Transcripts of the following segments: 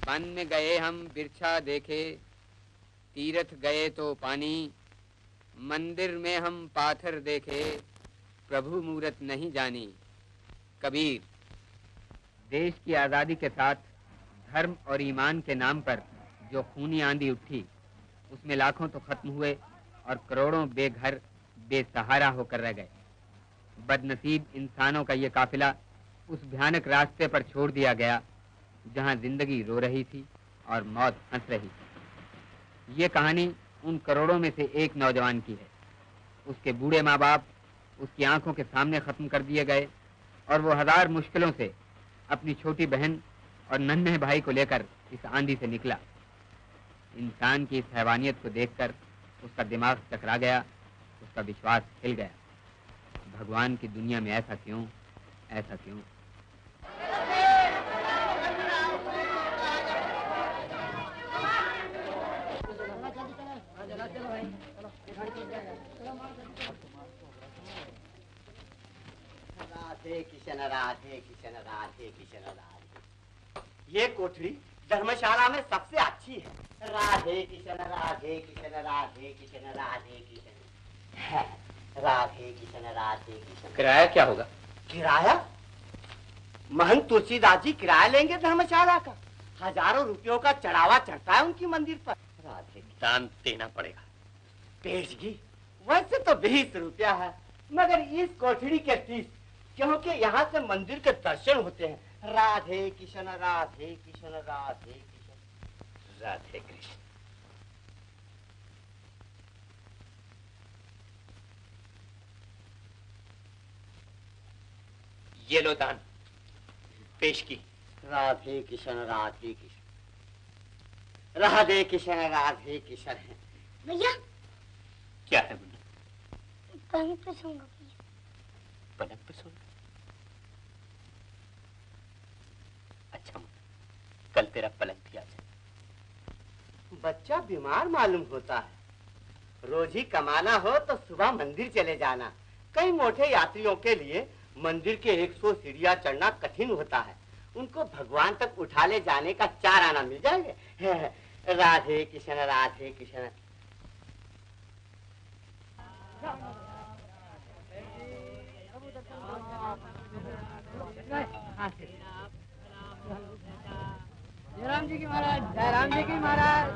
One में गए हम बिरछा देखे, तीर्थ गए तो पानी, मंदिर में हम पाथर देखे, प्रभु मूरत नहीं जानी। कबीर। देश की आज़ादी के साथ धर्म और ईमान के नाम पर जो खूनी आंधी उठी, उसमें लाखों तो खत्म हुए और करोड़ों बेघर बेसहारा होकर रह गए। बदनसीब इंसानों का ये काफिला उस भयानक रास्ते पर छोड़ दिया गया जहां जिंदगी रो रही थी और मौत हंस रही थी। ये कहानी उन करोड़ों में से एक नौजवान की है। उसके बूढ़े माँ बाप उसकी आंखों के सामने खत्म कर दिए गए और वो हजार मुश्किलों से अपनी छोटी बहन और नन्हे भाई को लेकर इस आंधी से निकला। इंसान की इस हैवानियत को देखकर उसका दिमाग चकरा गया, उसका विश्वास हिल गया। भगवान की दुनिया में ऐसा क्यों, ऐसा क्यों? राधे किशन, राधे किशन, राधे किशन, राधे। ये कोठरी धर्मशाला में सबसे अच्छी है। राधे किशन, राधे किशन, राधे किशन, राधे किशन, राधे किशन, राधे किशन। किराया क्या होगा? किराया? महंत तुलसीदास जी किराया लेंगे धर्मशाला का। हजारों रुपयों का चढ़ावा चढ़ता है उनकी मंदिर पर। राधे दान देना पड़ेगा। पेश जी, वैसे तो 20 रुपया है, मगर इस कोठरी के 30, क्योंकि यहाँ से मंदिर के दर्शन होते हैं। राधे किशन, राधे किशन, राधे किशन, राधे कृष्ण। ये लो दान, पेश की। राधे किशन, राधे किशन, राधे किशन, राधे किशन। भैया क्या है मुन्ना? पलंग पे सोऊंगा भैया। पलंग पे सोऊंगा? अच्छा मुन्ना, कल तेरा पलंग भी आ जाए। बच्चा बीमार मालूम होता है। रोज ही कमाना हो तो सुबह मंदिर चले जाना। कई मोटे यात्रियों के लिए मंदिर के 100 सीढ़ियां चढ़ना कठिन होता है। उनको भगवान तक उठा ले जाने का 4 आना मिल जाएंगे। राधे किशन, राधे किशन। जयराम जी की महाराज, जयराम जी की महाराज।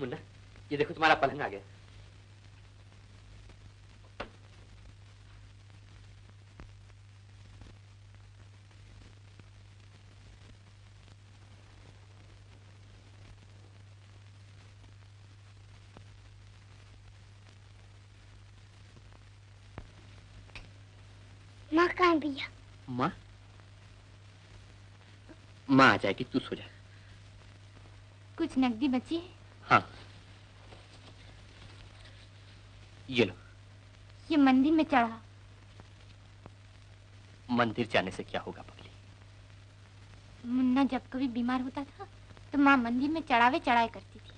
मुन्ना, ये देखो तुम्हारा पलंग आ गया। माँ कहाँ है भैया? माँ? माँ आ जाएगी, तू सो जा। कुछ नकदी बची है? हाँ, ये लो। ये मंदिर में चढ़ा। मंदिर जाने से क्या होगा पगली? मुन्ना जब कभी बीमार होता था तो माँ मंदिर में चढ़ावे चढ़ाए करती थी।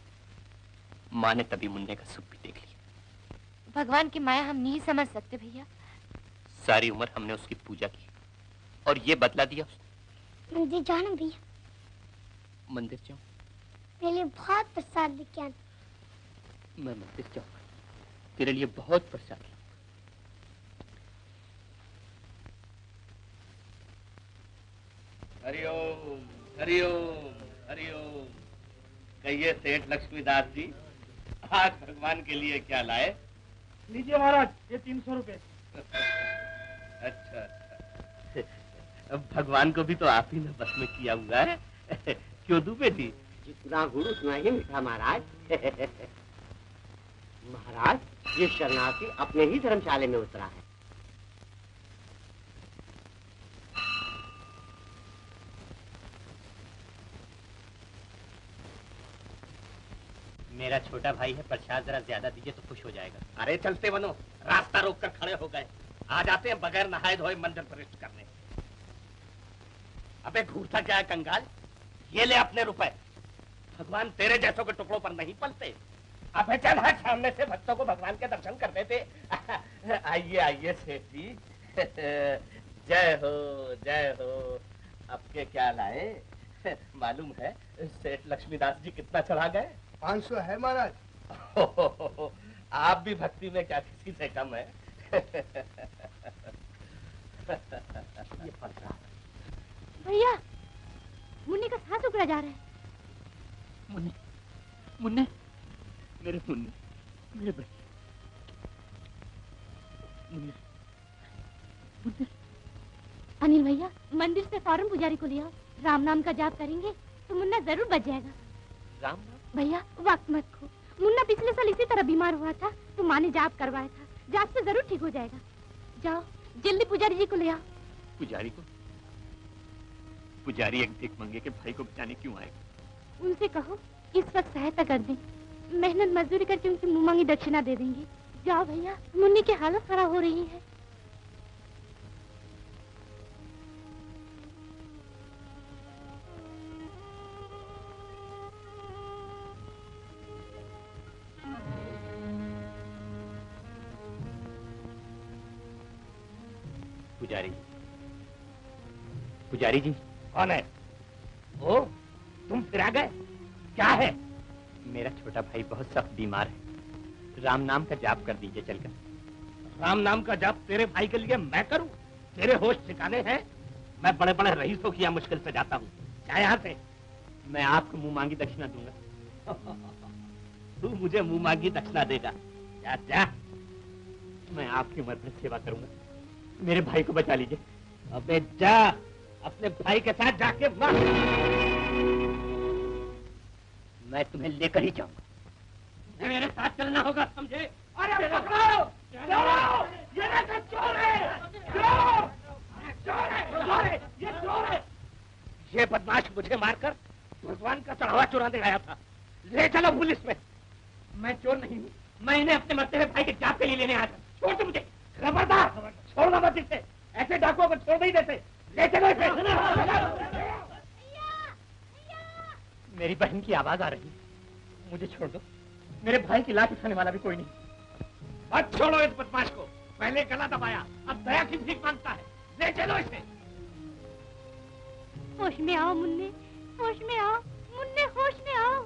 माँ ने तभी मुन्ने का सुख भी देख लिया। भगवान की माया हम नहीं समझ सकते भैया। सारी उम्र हमने उसकी पूजा की और ये बदला दिया उसने। मंदिर जाना भैया। मंदिर जाऊं? मेरे लिए बहुत प्रसाद लेके आना। मैं मंदिर जाऊंगा, तेरे लिए बहुत प्रसाद लाऊंगा। हरिओम, हरिओम, हरिओम। कहिए सेठ लक्ष्मीदास जी, आज भगवान के लिए क्या लाए? लीजिए महाराज, ये 300 रुपए। अच्छा अच्छा, अब भगवान को भी तो आप ही ने बस में किया हुआ है। क्यों दूं बेटी? जितना गुड़ उतना ही मीठा महाराज। महाराज, ये शरणार्थी अपने ही धर्मशाले में उतरा है। मेरा छोटा भाई है, प्रसाद जरा ज्यादा दीजिए तो खुश हो जाएगा। अरे चलते बनो, रास्ता रोक कर खड़े हो गए। आ जाते हैं बगैर नहाए धोए मंदिर प्रविष्ट करने। अबे घूरता क्या है कंगाल? ये ले अपने रुपए। भगवान तेरे जैसों के टुकड़ों पर नहीं पलते। अबे चल हाँ, सामने से भक्तों को भगवान के दर्शन कर देते। आइए आइए सेठ जी। जय हो जय हो। अब के क्या लाए? मालूम है सेठ लक्ष्मीदास जी कितना चढ़ा गए? 500 है महाराज। आप भी भक्ति में क्या किसी से कम है? ये भैया मुन्ने का सांस उखड़ा जा रहा है। मुन्ने, मुन्ने, मेरे मुन्ने, मेरे बच्चे, मुन्ने, मुन्ने। अनिल भैया मंदिर से फौरन पुजारी को ले आओ। राम नाम का जाप करेंगे तो मुन्ना जरूर बच जाएगा। राम नाम? भैया वक्त मत खो। मुन्ना पिछले साल इसी तरह बीमार हुआ था तो माँ ने जाप करवाया था। जाप से जरूर ठीक हो जाएगा। जाओ जल्दी पुजारी जी को ले आओ। पुजारी को? पुजारी एक भीख मंगे के भाई को बचाने क्यों आएगा? उनसे कहो इस वक्त सहायता कर दें। मेहनत मजदूरी करके उनकी मुंह मांगी दक्षिणा दे देंगे। जाओ भैया मुन्नी की हालत खराब हो रही है। पुजारी, पुजारी जी। कौन है? ओ, तुम फिर आ गए? क्या है? मेरा छोटा भाई बहुत सख्त बीमार है। राम नाम का जाप कर दीजिए चलकर। राम नाम का जाप तेरे भाई के लिए मैं करूं? तेरे होश ठिकाने हैं? मैं बड़े बड़े रईसों की यहाँ मुश्किल से जाता हूँ। क्या यहाँ से? मैं आपको मुंह मांगी दक्षिणा दूंगा। तू मुझे मुंह मांगी दक्षिणा देगा? जा जा। मैं आपकी उम्र में सेवा करूंगा। मेरे भाई को बचा लीजिए। अबे जा, अपने भाई के साथ जाके मर। मैं तुम्हें लेकर ही जाऊंगा। मेरे साथ चलना होगा, समझे? अरे पकड़ो! ये चोर है! चोर! चोर है! चोर है! ये चोर है! ये बदमाश मुझे मारकर भगवान का चढ़ावा चुराने आया था। ले चलो पुलिस में। मैं चोर नहीं हूँ। मैं इन्हें अपने मरते हुए भाई के जाप के लिए लेने आया था। छोड़ दो मुझे। खबरदार, छोड़ना मत इसे। ऐसे डाकुओं को छोड़ नहीं देते। ले चलो इसे। मेरी बहन की आवाज आ रही है। मुझे छोड़ दो। मेरे भाई की लाश उठाने वाला भी कोई नहीं। मत छोड़ो इस बदमाश को। पहले गला दबाया, अब दया की भीख मांगता है। ले चलो इसे। होश में आओ मुन्ने, होश में आओ मुन्ने, होश में आओ।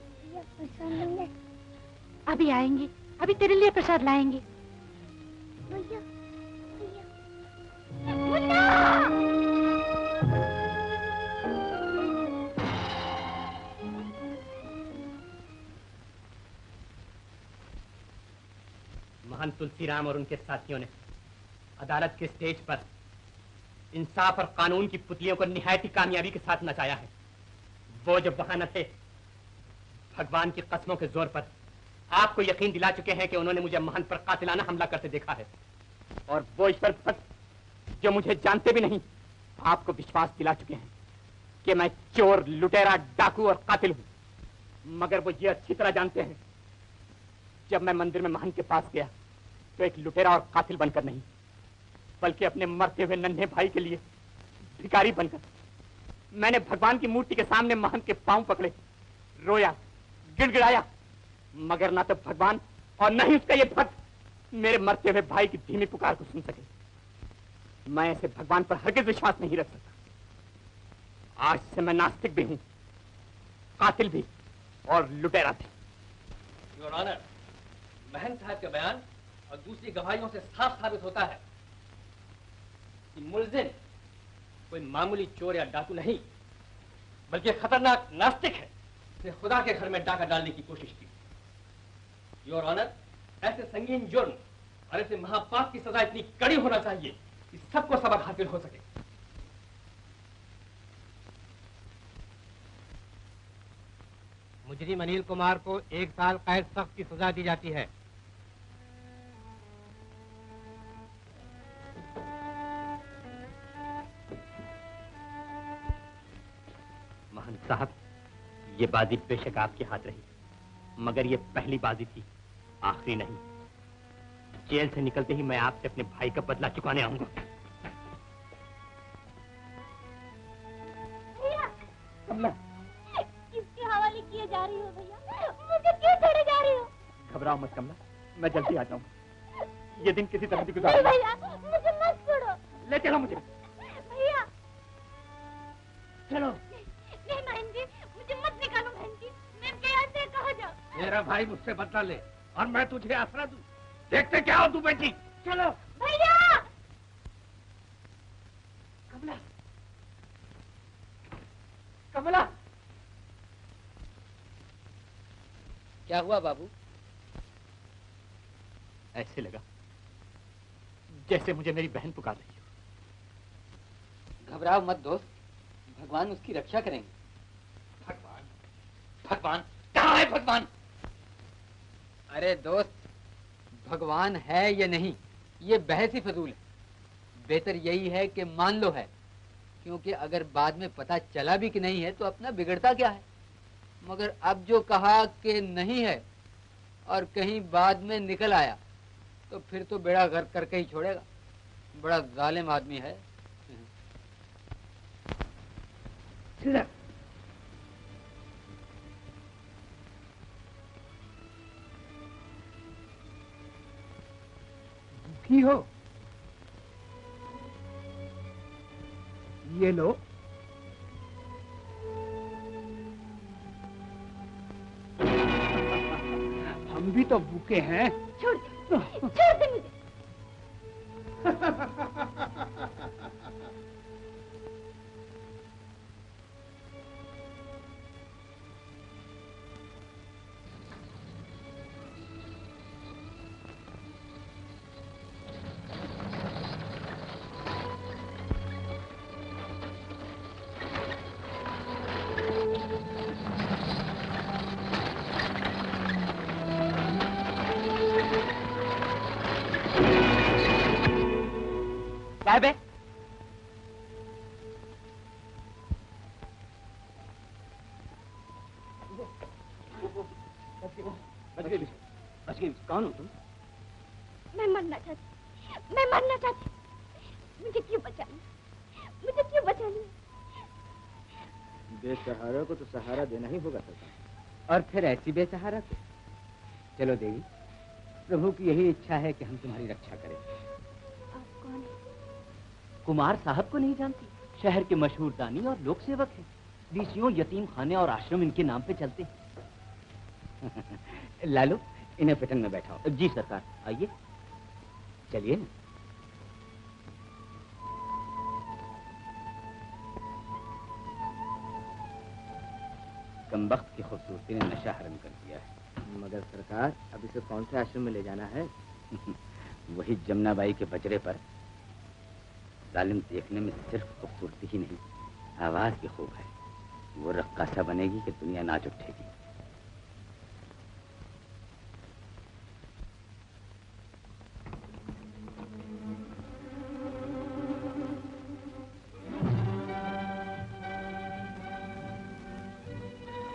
अभी आएंगे, अभी तेरे लिए प्रसाद लाएंगे। भैया, भैया। मुन्ना! महान तुलसीराम और उनके साथियों ने अदालत के स्टेज पर इंसाफ और कानून की पुतलियों को निहायत ही कामयाबी के साथ नचाया है। वो जो वहां न थे, भगवान की कसमों के जोर पर आपको यकीन दिला चुके हैं कि उन्होंने मुझे महंत पर कातिलाना हमला करते देखा है। और वो ईश्वर भक्त जो मुझे जानते भी नहीं, आपको विश्वास दिला चुके हैं कि मैं चोर, लुटेरा, डाकू और कातिल हूं। मगर वो ये अच्छी तरह जानते हैं, जब मैं मंदिर में महंत के पास गया तो एक लुटेरा और कातिल बनकर नहीं, बल्कि अपने मरते हुए नन्हे भाई के लिए भिखारी बनकर मैंने भगवान की मूर्ति के सामने महंत के पांव पकड़े, रोया, गिड़गिड़ाया। मगर ना तो भगवान और न ही उसका ये भक्त मेरे मरते हुए भाई की धीमी पुकार को सुन सके। मैं ऐसे भगवान पर हरगिज विश्वास नहीं रख सकता। आज से मैं नास्तिक भी हूं, कातिल भी और लुटेरा भी। योर ऑनर, महंत साहब के बयान और दूसरी गवाहियों से साफ साबित होता है कि मुलजिम कोई मामूली चोर या डाकू नहीं, बल्कि खतरनाक नास्तिक है। उसने खुदा के घर में डाका डालने की कोशिश की। योर ऑनर, ऐसे संगीन जुर्म और ऐसे महापाप की सजा इतनी कड़ी होना चाहिए कि सबको सबक हासिल हो सके। मुजरिम अनिल कुमार को 1 साल कैद सख्त की सजा दी जाती है। महंत साहब, ये बाजी बेशक आपके हाथ रही, मगर ये पहली बाजी थी, आखिरी नहीं। जेल से निकलते ही मैं आपसे अपने भाई का बदला चुकाने आऊंगा। किसके हवाले किए जा रही हो भैया? मुझे क्यों छोड़े जा रही हो? घबराओ मत कमला, मैं जल्दी आ जाऊंगा। ये दिन किसी तरह भी नहीं गुजारूंगा। भैया, मुझे मत छोड़ो। ले चलो मुझे। भैया चलो। नहीं मानेंगे, मुझे मत निकालो बहन जी, मैं क्या से कहा जाऊं? मेरा भाई मुझसे बदला ले और मैं तुझे आसरा दूं। देखते क्या हो तू बेटी। चलो। भैया कमला, कमला। क्या हुआ बाबू? ऐसे लगा जैसे मुझे मेरी बहन पुकार रही हो। घबराओ मत दोस्त, भगवान उसकी रक्षा करेंगे। भगवान? भगवान कहाँ है भगवान? अरे दोस्त, भगवान है या नहीं ये बहस ही फजूल है। बेहतर यही है कि मान लो है, क्योंकि अगर बाद में पता चला भी कि नहीं है तो अपना बिगड़ता क्या है। मगर अब जो कहा कि नहीं है और कहीं बाद में निकल आया तो फिर तो बेड़ा गर्क करके ही छोड़ेगा। बड़ा जालिम आदमी है। दुखी हो? ये लो। हम भी तो भूखे हैं। छोड़ दे मुझे। साहब है? बच गई। कौन हो तुम? मैं मरना चाहती। मुझे क्यों बचा लिया? बेसहारा को तो सहारा देना ही होगा सरकार। और फिर ऐसी बेसहारा को। चलो देवी, प्रभु की यही इच्छा है कि हम तुम्हारी रक्षा करें। आप कौन है? कुमार साहब को नहीं जानती? शहर के मशहूर दानी और लोक सेवक हैं। बीसियों यतीम खाने और आश्रम इनके नाम पे चलते हैं। लालू, इन्हें पिटन में बैठाओ। जी सरकार, आइए। चलिए ना। कमबख्त की खूबसूरती ने नशा हरम कर दिया है। मगर सरकार, अब इसे कौन से आश्रम में ले जाना है? वही जमुनाबाई के बजरे पर। जालिम देखने में सिर्फ खूबसूरती ही नहीं, आवाज भी खूब है। वो रक्कासा बनेगी कि दुनिया नाच उठेगी।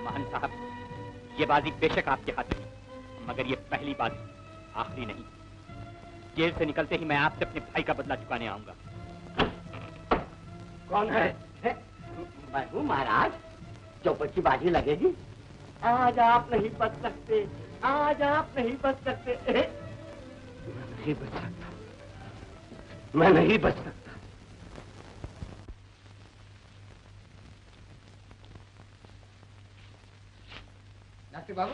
महान साहब, ये बाजी बेशक आपके हाथ में, मगर ये पहली बाजी, आखिरी नहीं। जेल से निकलते ही मैं आपसे अपने भाई का बदला चुकाने आऊंगा। कौन है? मैं हूँ महाराज। चौपट की बाजी लगेगी। आज आप नहीं बच सकते, आज आप नहीं बच सकते। मैं नहीं बच सकता, मैं नहीं बच सकता। डॉक्टर बाबू,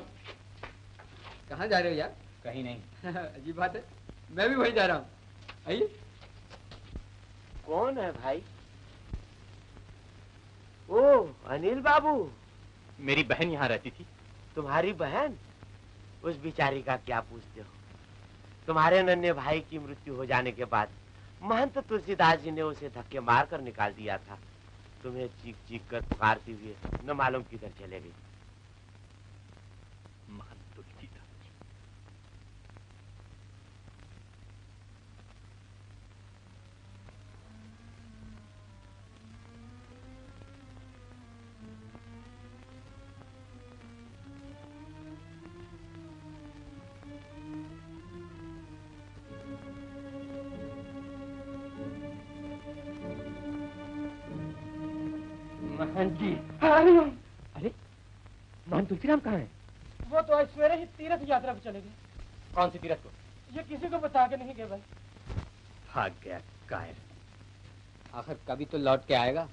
कहाँ जा रहे हो यार? कहीं नहीं। अजीब बात है, मैं भी वही जा रहा हूँ। आइए। कौन है भाई? ओ, अनिल बाबू। मेरी बहन यहाँ रहती थी। तुम्हारी बहन? उस बिचारी का क्या पूछते हो? तुम्हारे नन्हे भाई की मृत्यु हो जाने के बाद महंत तुलसीदास जी ने उसे धक्के मार कर निकाल दिया था। तुम्हें चीख चीख कर पुकारती हुए न मालूम किधर चले गई। महंत तुलसीदास। महंत जी। अरे महंत तुलसीराम कहाँ है? वो तो आज सवेरे ही तीर्थ यात्रा पे चले गए। कौन सी तीरथ को? ये किसी को बता के नहीं गए भाई। भाग गया कायर। आखिर कभी तो लौट के आएगा।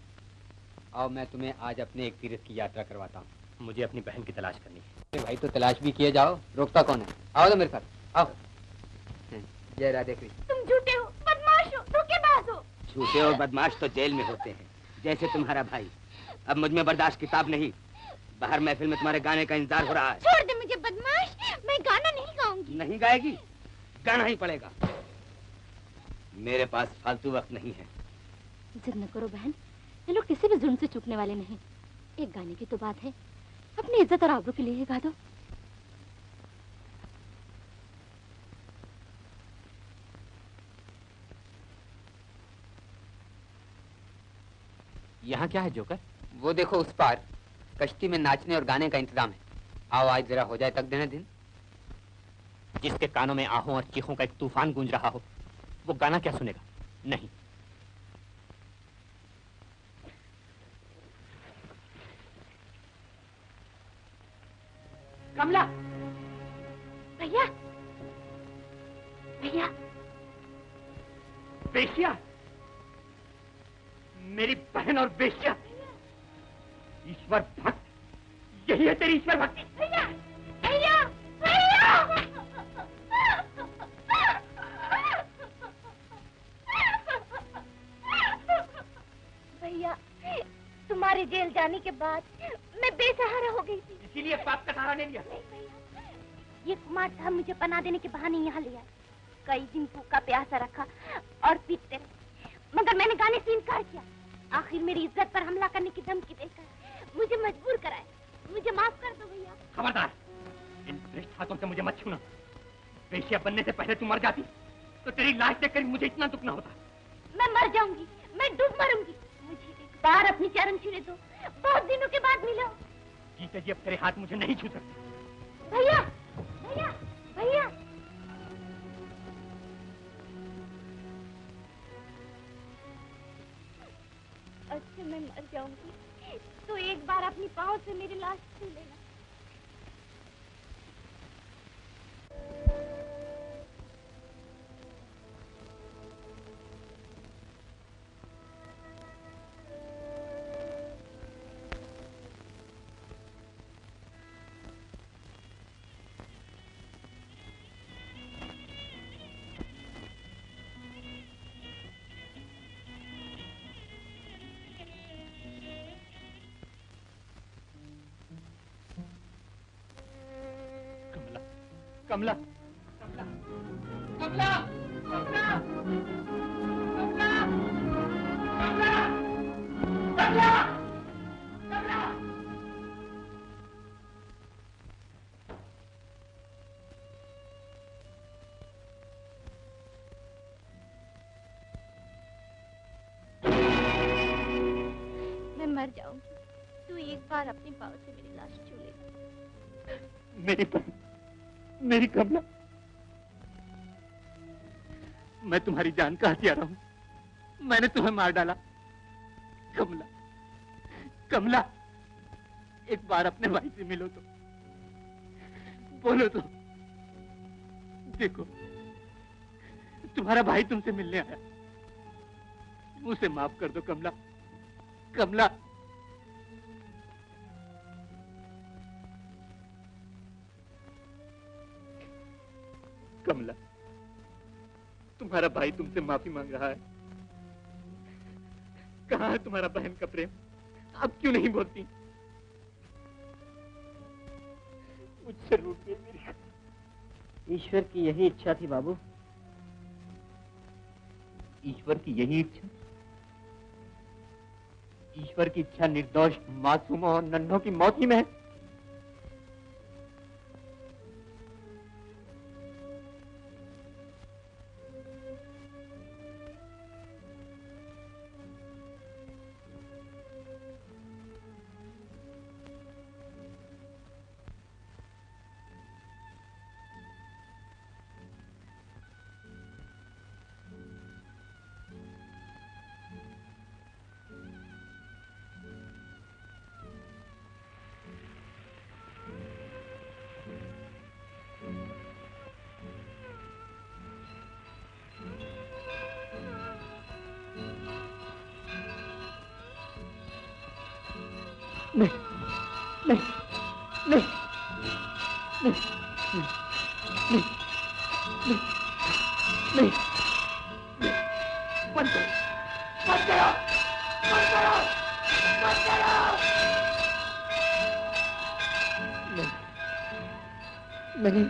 आओ मैं तुम्हें आज अपने एक तीर्थ की यात्रा करवाता हूँ। मुझे अपनी बहन की तलाश करनी है। भाई तो तलाश भी किए जाओ, रोकता कौन है? आओ ना मेरे साथ, आओ। जय राधे कृष्ण। तुम झूठे हो, बदमाश हो, धोखेबाज हो। झूठे और बदमाश तो जेल में होते हैं, जैसे तुम्हारा भाई। अब मुझ में बर्दाश्त किताब नहीं। बाहर महफिल में तुम्हारे गाने का इंतजार हो रहा है। छोड़ दे मुझे बदमाश, मैं गाना नहीं गाऊंगी। नहीं गाएगी? गाना ही पड़ेगा। मेरे पास फालतू वक्त नहीं है। जिद न करो बहन, ये लोग किसी भी जुल्म से चूकने वाले नहीं। एक गाने की तो बात है, अपनी इज्जत और आबरू के लिए गा दो। यहाँ क्या है जोकर? वो देखो उस पार कश्ती में नाचने और गाने का इंतजाम है। आओ आज जरा हो जाए तक देना दिन। जिसके कानों में आहों और चीखों का एक तूफान गूंज रहा हो, वो गाना क्या सुनेगा? नहीं। कमला, भैया, भैया। बेशिया, मेरी बहन और बेशिया, ईश्वर भक्त, यही है तेरी ईश्वर भक्ति? भैया, भैया, भैया। भैया, तुम्हारे जेल जाने के बाद मैं बेसहारा हो गई थी। इसीलिए पाप का सहारा नहीं लिया? नहीं भैया, ये कुमार साहब मुझे पनाह देने के बहाने यहाँ ले आए। कई दिन भूखा प्यासा रखा और पीटते रहे, मगर मैंने गाने से इनकार किया। आखिर मेरी इज्जत पर हमला करने की धमकी देकर मुझे मजबूर कराए। मुझे माफ कर दो भैया। खबरदार, इन भ्रष्ट हाथों से मुझे मत छूना। बेशिया बनने से पहले तू मर जाती तो तेरी लाश देखकर मुझे इतना दुख न होता। मैं मर जाऊंगी, मैं डूब मरूंगी। मुझे एक बार अपनी चरण छूने दो, बहुत दिनों के बाद मिलो। जीते जी अब तेरे हाथ मुझे नहीं छू सकते। भैया, भैया, भैया। अच्छा मैं मर जाऊंगी तो एक बार अपनी पाँव से मेरी लाश छू लेना। कमला, कमला, कमला, कमला, कमला, कमला, कमला, कमला। मैं मर जाऊंगी तू एक बार अपने पाँव से मेरी लाश छू लेना। मेरी बहन, मेरी कमला, मैं तुम्हारी जान का हथियारा हूं। मैंने तुम्हें मार डाला। कमला, कमला, एक बार अपने भाई से मिलो तो, बोलो तो। देखो, तुम्हारा भाई तुमसे मिलने आया। उसे माफ कर दो कमला, कमला। कमला, तुम्हारा भाई तुमसे माफी मांग रहा है। कहाँ है तुम्हारा बहन का प्रेम? अब क्यों नहीं बोलती? मुझसे रूठ गई मेरी। ईश्वर की यही इच्छा थी बाबू। ईश्वर की यही इच्छा? ईश्वर की इच्छा निर्दोष मासूमों और नन्हों की मौत ही में है। नहीं नहीं नहीं नहीं नहीं नहीं मत करो मत करो मत करो मत करो नहीं नहीं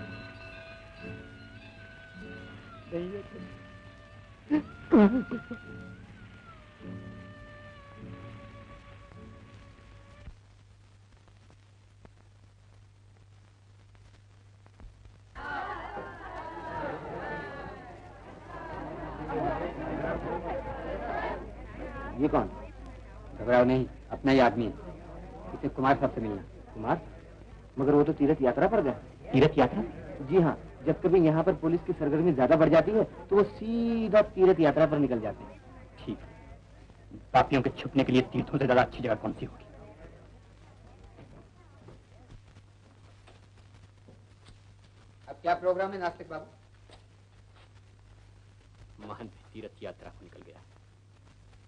ये कौन? घबराओ नहीं, अपना ही आदमी है। इसे कुमार साहब से मिलना। कुमार? मगर वो तो तीर्थ यात्रा पर गए। तीर्थ यात्रा? जी हाँ, जब कभी यहाँ पर पुलिस की सरगर्मी ज्यादा बढ़ जाती है तो वो सीधा तीर्थ यात्रा पर निकल जाते हैं। ठीक, पापियों के छुपने के लिए तीर्थों से ज्यादा अच्छी जगह कौन सी होगी? अब क्या प्रोग्राम है नास्तिक बाबू? महंत तीर्थ यात्रा को निकल गया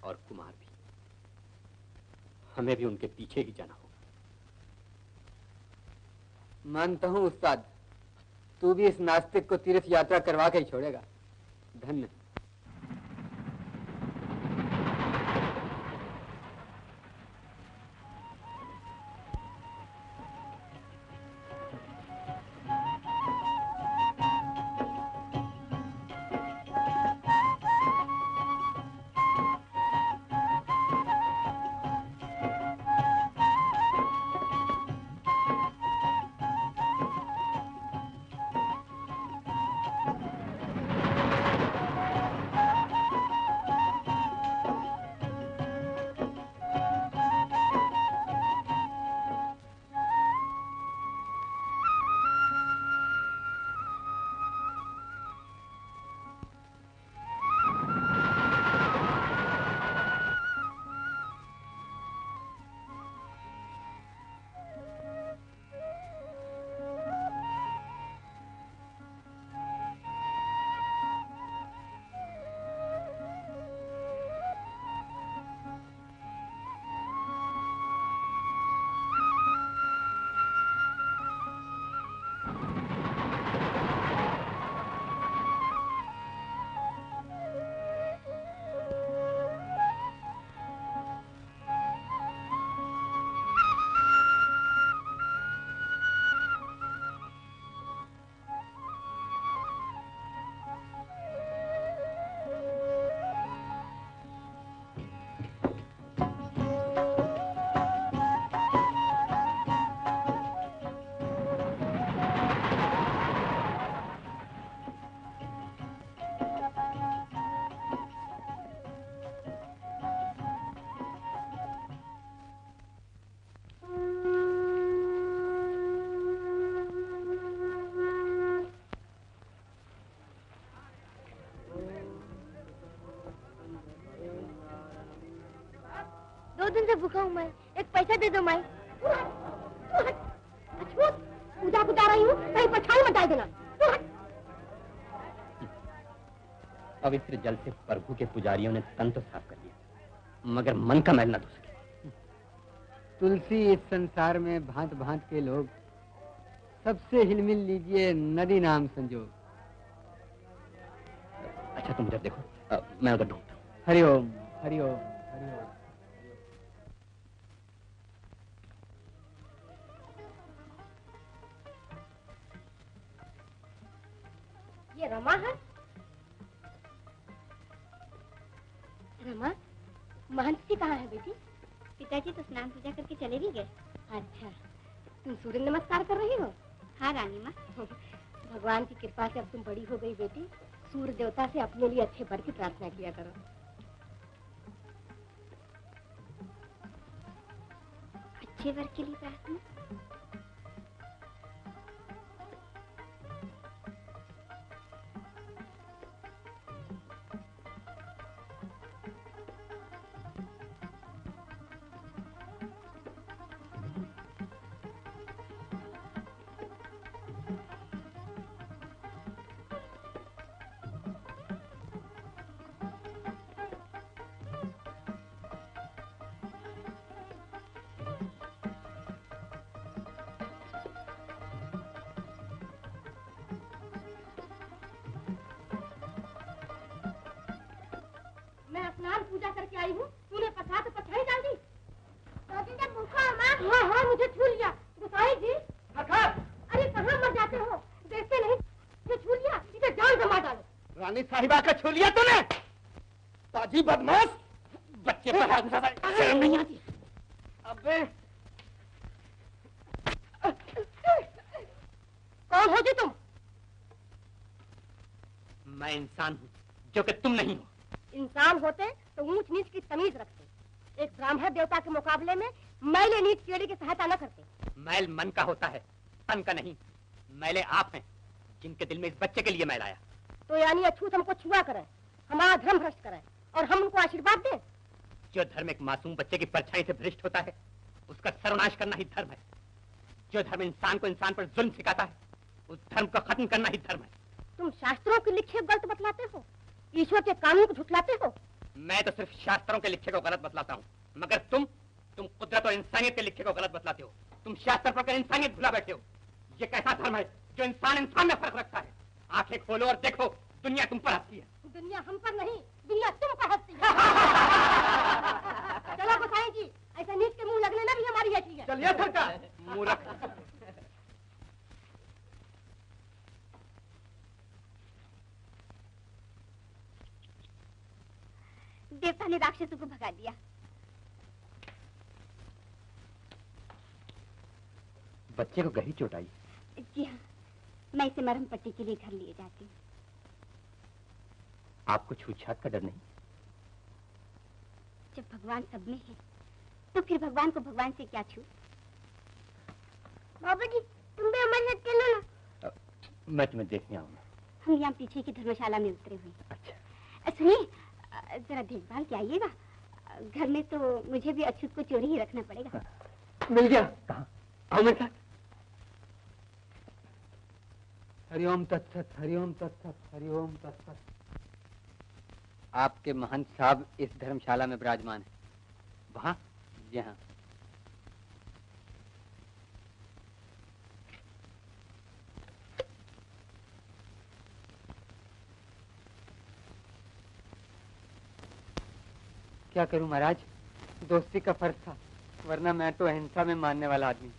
और कुमार भी। हमें भी उनके पीछे ही जाना होगा। मानता हूँ उस्ताद, तू भी इस नास्तिक को तीर्थ यात्रा करवा के ही छोड़ेगा। धन्य। दिन से भूखा हूँ मैं, एक पैसा दे दो माई। पूजा बुता रही हूँ, कहीं पछाड़ मचा देना। पवित्र जल से प्रभु के पुजारियों ने तन तो साफ कर दिया, मगर मन का मैल न धो सके। तुलसी इस संसार में भांत भांत के लोग, सबसे हिलमिल लीजिए नदी नाम संजोग। अच्छा तुम इधर देखो, मैं उधर ढूंढता हूँ। हरिओम हरिओम हरिओम। ये रमा है? रमा, महंत जी कहाँ है बेटी? पिताजी तो स्नान पूजा करके चले भी गए। अच्छा, तुम सूर्य नमस्कार कर रही हो? हाँ रानी माँ। भगवान की कृपा से अब तुम बड़ी हो गई बेटी। सूर्य देवता से अपने लिए अच्छे वर की प्रार्थना किया करो। अच्छे वर के लिए प्रार्थना? रानी साहिबा का छू लिया तूने? ताजी बदमाश, बच्चे पर हाथ उठाता है, शर्म नहीं आती? अबे कौन हो जी तुम? मैं इंसान हूँ जो कि तुम नहीं हो। इंसान होते तो ऊंच नीच की तमीज रखते। एक ब्राह्मण देवता के मुकाबले में मैले नीच कीड़ी की सहायता न करते। मैल मन का होता है, तन का नहीं। मैले आप हैं जिनके दिल में इस बच्चे के लिए मैल आया। तो यानी अछूत हमको छुआ करें, हमारा धर्म भ्रष्ट करें और हम उनको आशीर्वाद दें? जो धर्म एक मासूम बच्चे की परछाई से भ्रष्ट होता है, उसका सर्वनाश करना ही धर्म है। जो धर्म इंसान को इंसान पर जुल्म सिखाता है, उस धर्म को खत्म करना ही धर्म है। तुम शास्त्रों के लिखे गलत बतलाते हो, ईश्वर के कानून को झुठलाते हो। मैं तो सिर्फ शास्त्रों के लिखे को गलत बतलाता हूँ, मगर तुम कुदरत और इंसानियत के लिखे को गलत बतलाते हो। तुम शास्त्र पढ़कर इंसानियत भुला बैठे हो। ये कैसा धर्म है जो इंसान में फर्क रखता है? आंखें खोलो और देखो, दुनिया तुम पर हंसती है। दुनिया हम पर नहीं, दुनिया तुम पर हंसती है। चलो गोसाई जी, ऐसा नीच के मुंह लगने ना भी हमारी हैसियत है। चलिए सरकार। मूर्ख। देवता ने राक्षसों को भगा दिया। बच्चे को गहरी चोट आई? जी हाँ, मैं इसे मरहम पट्टी के लिए घर लिए जाती हूँ। आपको छूत-छात का डर नहीं? जब भगवान सब में है, तो फिर भगवान को भगवान से क्या छूट? बाबा जी, तुम भी हमारे साथ चलो ना। मैं तुम्हें देखने आऊंगा। हम यहाँ पीछे की धर्मशाला में उतरे हुए। अच्छा। सुनिए, जरा देखभाल के आइएगा। घर में तो मुझे भी अछूत को चोरी ही रखना पड़ेगा। मिल गया। कहाँ? आओ मेरे साथ। हरिओम तत्सत, हरिओम तत्सत, हरिओम तत्सत। आपके महंत साहब इस धर्मशाला में विराजमान है। वहाँ? जी हाँ। क्या करूं महाराज, दोस्ती का फर्ज था, वरना मैं तो अहिंसा में मानने वाला आदमी।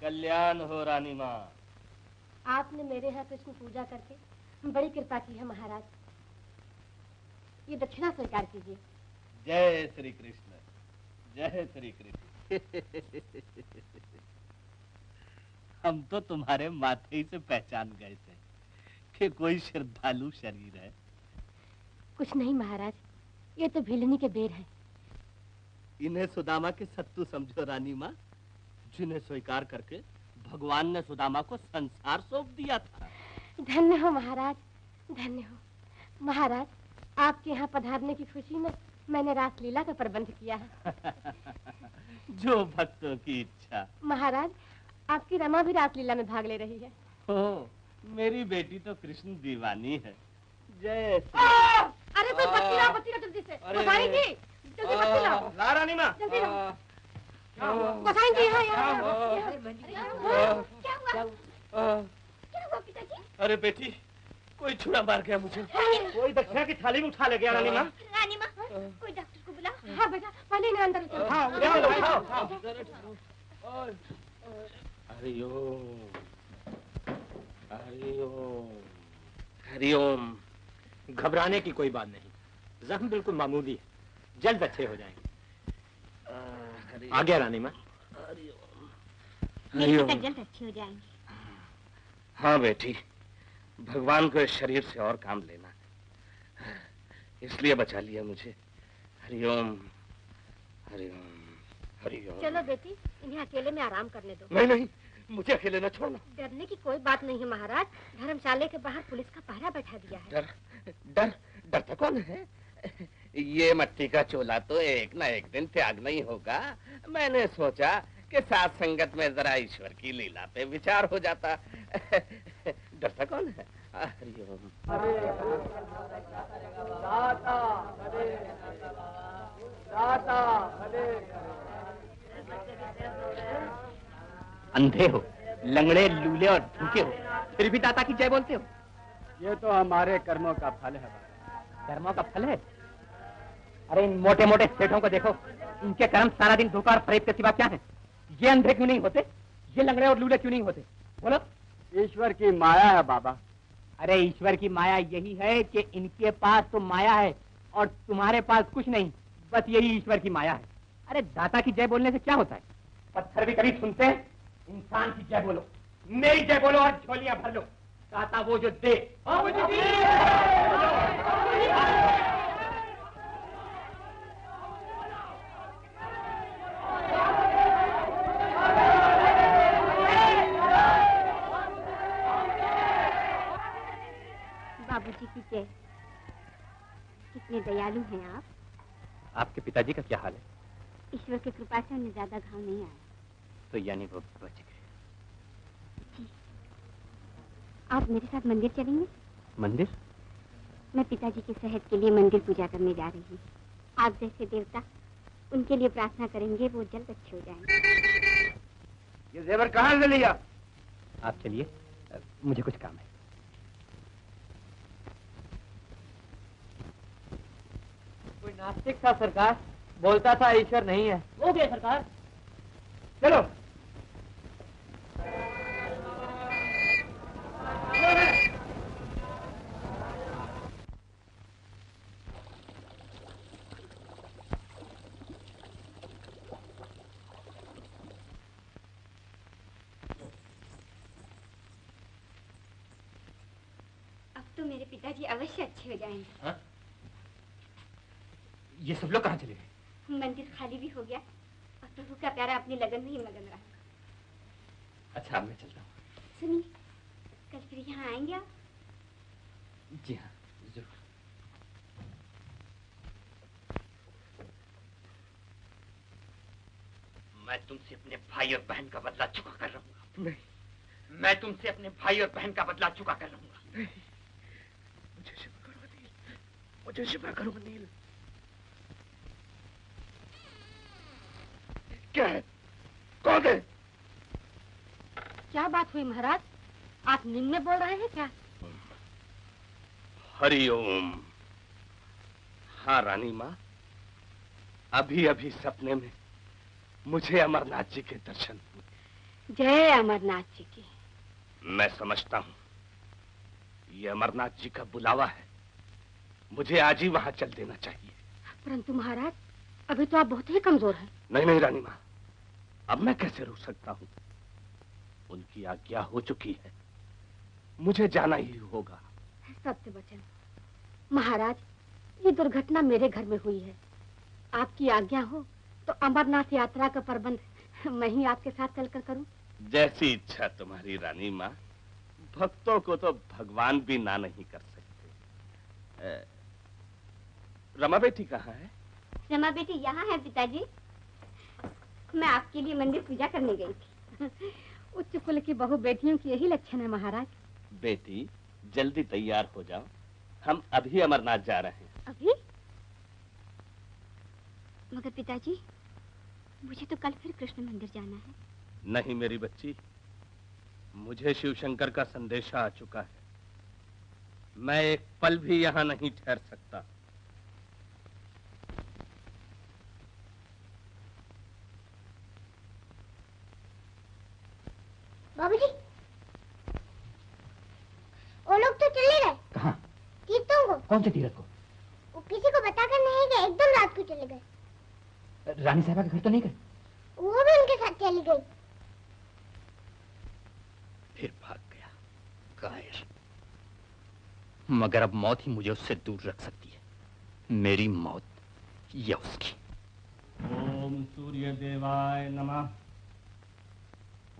कल्याण हो रानी माँ। आपने मेरे यहाँ कृष्ण पूजा करके बड़ी कृपा की है महाराज। ये दक्षिणा स्वीकार कीजिए। जय श्री कृष्ण, जय श्री कृष्ण। हम तो तुम्हारे माथे ही से पहचान गए थे कि कोई श्रद्धालु शरीर है। कुछ नहीं महाराज, ये तो भिलनी के बेर है। इन्हें सुदामा के सत्तू समझो रानी माँ, जिन्हें स्वीकार करके भगवान ने सुदामा को संसार सौंप दिया था। धन्य हो महाराज, धन्य हो महाराज। आपके यहाँ पधारने की खुशी में मैंने रासलीला का प्रबंध किया है। जो भक्तों की इच्छा। महाराज, आपकी रमा भी रासलीला में भाग ले रही है। हो, मेरी बेटी तो कृष्ण दीवानी है। जय अरे कोई बत्ती लाओ, बत्ती लाओ जल्दी से। गोसाई जी, जल्दी बत्ती लाओ। ला रानी माँ। जल्दी लाओ। गोसाई जी, यहाँ यहाँ। क्या हुआ? क्या हुआ पिताजी? अरे बेटी, कोई छुरा मार गया मुझे। कोई दक्षिणा की थाली में उठा ले गया रानी माँ। रानी माँ, कोई डॉक्टर को बुलाओ। हाँ बेटा, पहले इन्हें अंदर उतारो। हरिओम, हरिओम, हरिओम। घबराने की कोई बात नहीं, जख्म बिल्कुल मामूली है, जल्द अच्छे हो जाएंगे। आ गया रानी माँ। मेरे पिता जल्द अच्छे हो जाएंगे। हाँ बेटी, भगवान को इस शरीर से और काम लेना है, इसलिए बचा लिया मुझे। हरिओम, हरिओम, हरिओम। चलो बेटी, इन्हें अकेले में आराम करने दो। नहीं नहीं, मुझे अकेले न छोड़ना। डरने की कोई बात नहीं है महाराज, धर्मशाला के बाहर पुलिस का पहरा बैठा दिया है। डर डर डरता कौन है? ये मट्टी का चोला तो एक ना एक दिन त्यागना ही होगा। मैंने सोचा कि साथ संगत में जरा ईश्वर की लीला पे विचार हो जाता। डरता कौन है? हरिओम। अंधे हो, लंगड़े, लूले और भूखे हो, फिर भी दाता की जय बोलते हो। ये तो हमारे कर्मों का फल है। कर्मों का फल है? अरे इन मोटे मोटे सेठों को देखो, इनके कर्म सारा दिन धोखा और फरेब के सिवा क्या है? ये अंधे क्यों नहीं होते? ये लंगड़े और लूले क्यों नहीं होते? बोलो। ईश्वर की माया है बाबा। अरे ईश्वर की माया यही है कि इनके पास तो माया है और तुम्हारे पास कुछ नहीं, बस यही ईश्वर की माया है। अरे दाता की जय बोलने से क्या होता है? पत्थर भी कभी सुनते हैं। इंसान की जय बोलो, मेरी जय बोलो और झोलियां भर लो। दाता वो जो दे। बाबूजी की जय। कितने दयालु हैं आप। आपके पिताजी का क्या हाल है? ईश्वर की कृपा से उन्हें ज्यादा घाव नहीं आया। तो यानी वो बच गए। जी। आप मेरे साथ मंदिर चलेंगे? मंदिर? मैं पिताजी की सेहत के लिए मंदिर पूजा करने जा रही हूँ। आप जैसे देवता उनके लिए प्रार्थना करेंगे, वो जल्द अच्छे हो जाएंगे। ये जेवर कहाँ से लिया? आप चलिए, मुझे कुछ काम है। कोई नास्तिक था सरकार, बोलता था ईश्वर नहीं है। हो गया सरकार, चलो। अब तो मेरे पिताजी अवश्य अच्छे हो जाएंगे। हा? ये सब लोग कहाँ चले गए? मंदिर खाली भी हो गया और प्रभु का प्यारा अपनी लगन में ही मगन रहा। अच्छा, मैं चलता हूँ। सुनिए, कल फिर यहाँ आएंगे आप? जी हाँ, जरूर। मैं तुमसे अपने भाई और बहन का बदला चुका कर रहूंगा। नहीं, मैं तुमसे अपने भाई और बहन का बदला चुका कर रहूंगा। नहीं, मुझे शिफा करो अनिल, मुझे शिफा करो अनिल। क्या है? कौन है? क्या बात हुई महाराज? आप नींद में बोल रहे हैं क्या? हरिओम। हाँ रानी माँ, अभी अभी सपने में मुझे अमरनाथ जी के दर्शन हुए। जय अमरनाथ जी की। मैं समझता हूँ ये अमरनाथ जी का बुलावा है। मुझे आज ही वहां चल देना चाहिए। परंतु महाराज, अभी तो आप बहुत ही कमजोर हैं। नहीं नहीं रानी माँ, अब मैं कैसे रुक सकता हूँ? उनकी आज्ञा हो चुकी है, मुझे जाना ही होगा। सत्य वचन। महाराज, ये दुर्घटना मेरे घर में हुई है। आपकी आज्ञा हो तो अमरनाथ यात्रा का प्रबंध मैं ही आपके साथ चलकर करूं। जैसी इच्छा तुम्हारी रानी माँ। भक्तों को तो भगवान भी ना नहीं कर सकते। रमा बेटी कहाँ है? रमा बेटी यहाँ है पिताजी। मैं आपके लिए मंदिर पूजा करने गई थी। उच्च कुल की बहु बेटियों की यही लक्षण है महाराज। बेटी जल्दी तैयार हो जाओ, हम अभी अमरनाथ जा रहे हैं। अभी? मगर पिताजी, मुझे तो कल फिर कृष्ण मंदिर जाना है। नहीं मेरी बच्ची, मुझे शिव शंकर का संदेशा आ चुका है। मैं एक पल भी यहाँ नहीं ठहर सकता। बाबूजी, वो लोग तो चले गए। कहाँ? तीर्थों को। कौन से तीर्थ को? वो किसी को बताकर नहीं गए, एकदम रात को चले गए। रानी साहबा के घर तो नहीं गए? वो भी उनके साथ चली गई। फिर भाग गया, कायर। मगर अब मौत ही मुझे उससे दूर रख सकती है। मेरी मौत या उसकी। ओम सूर्य देवाय नमः।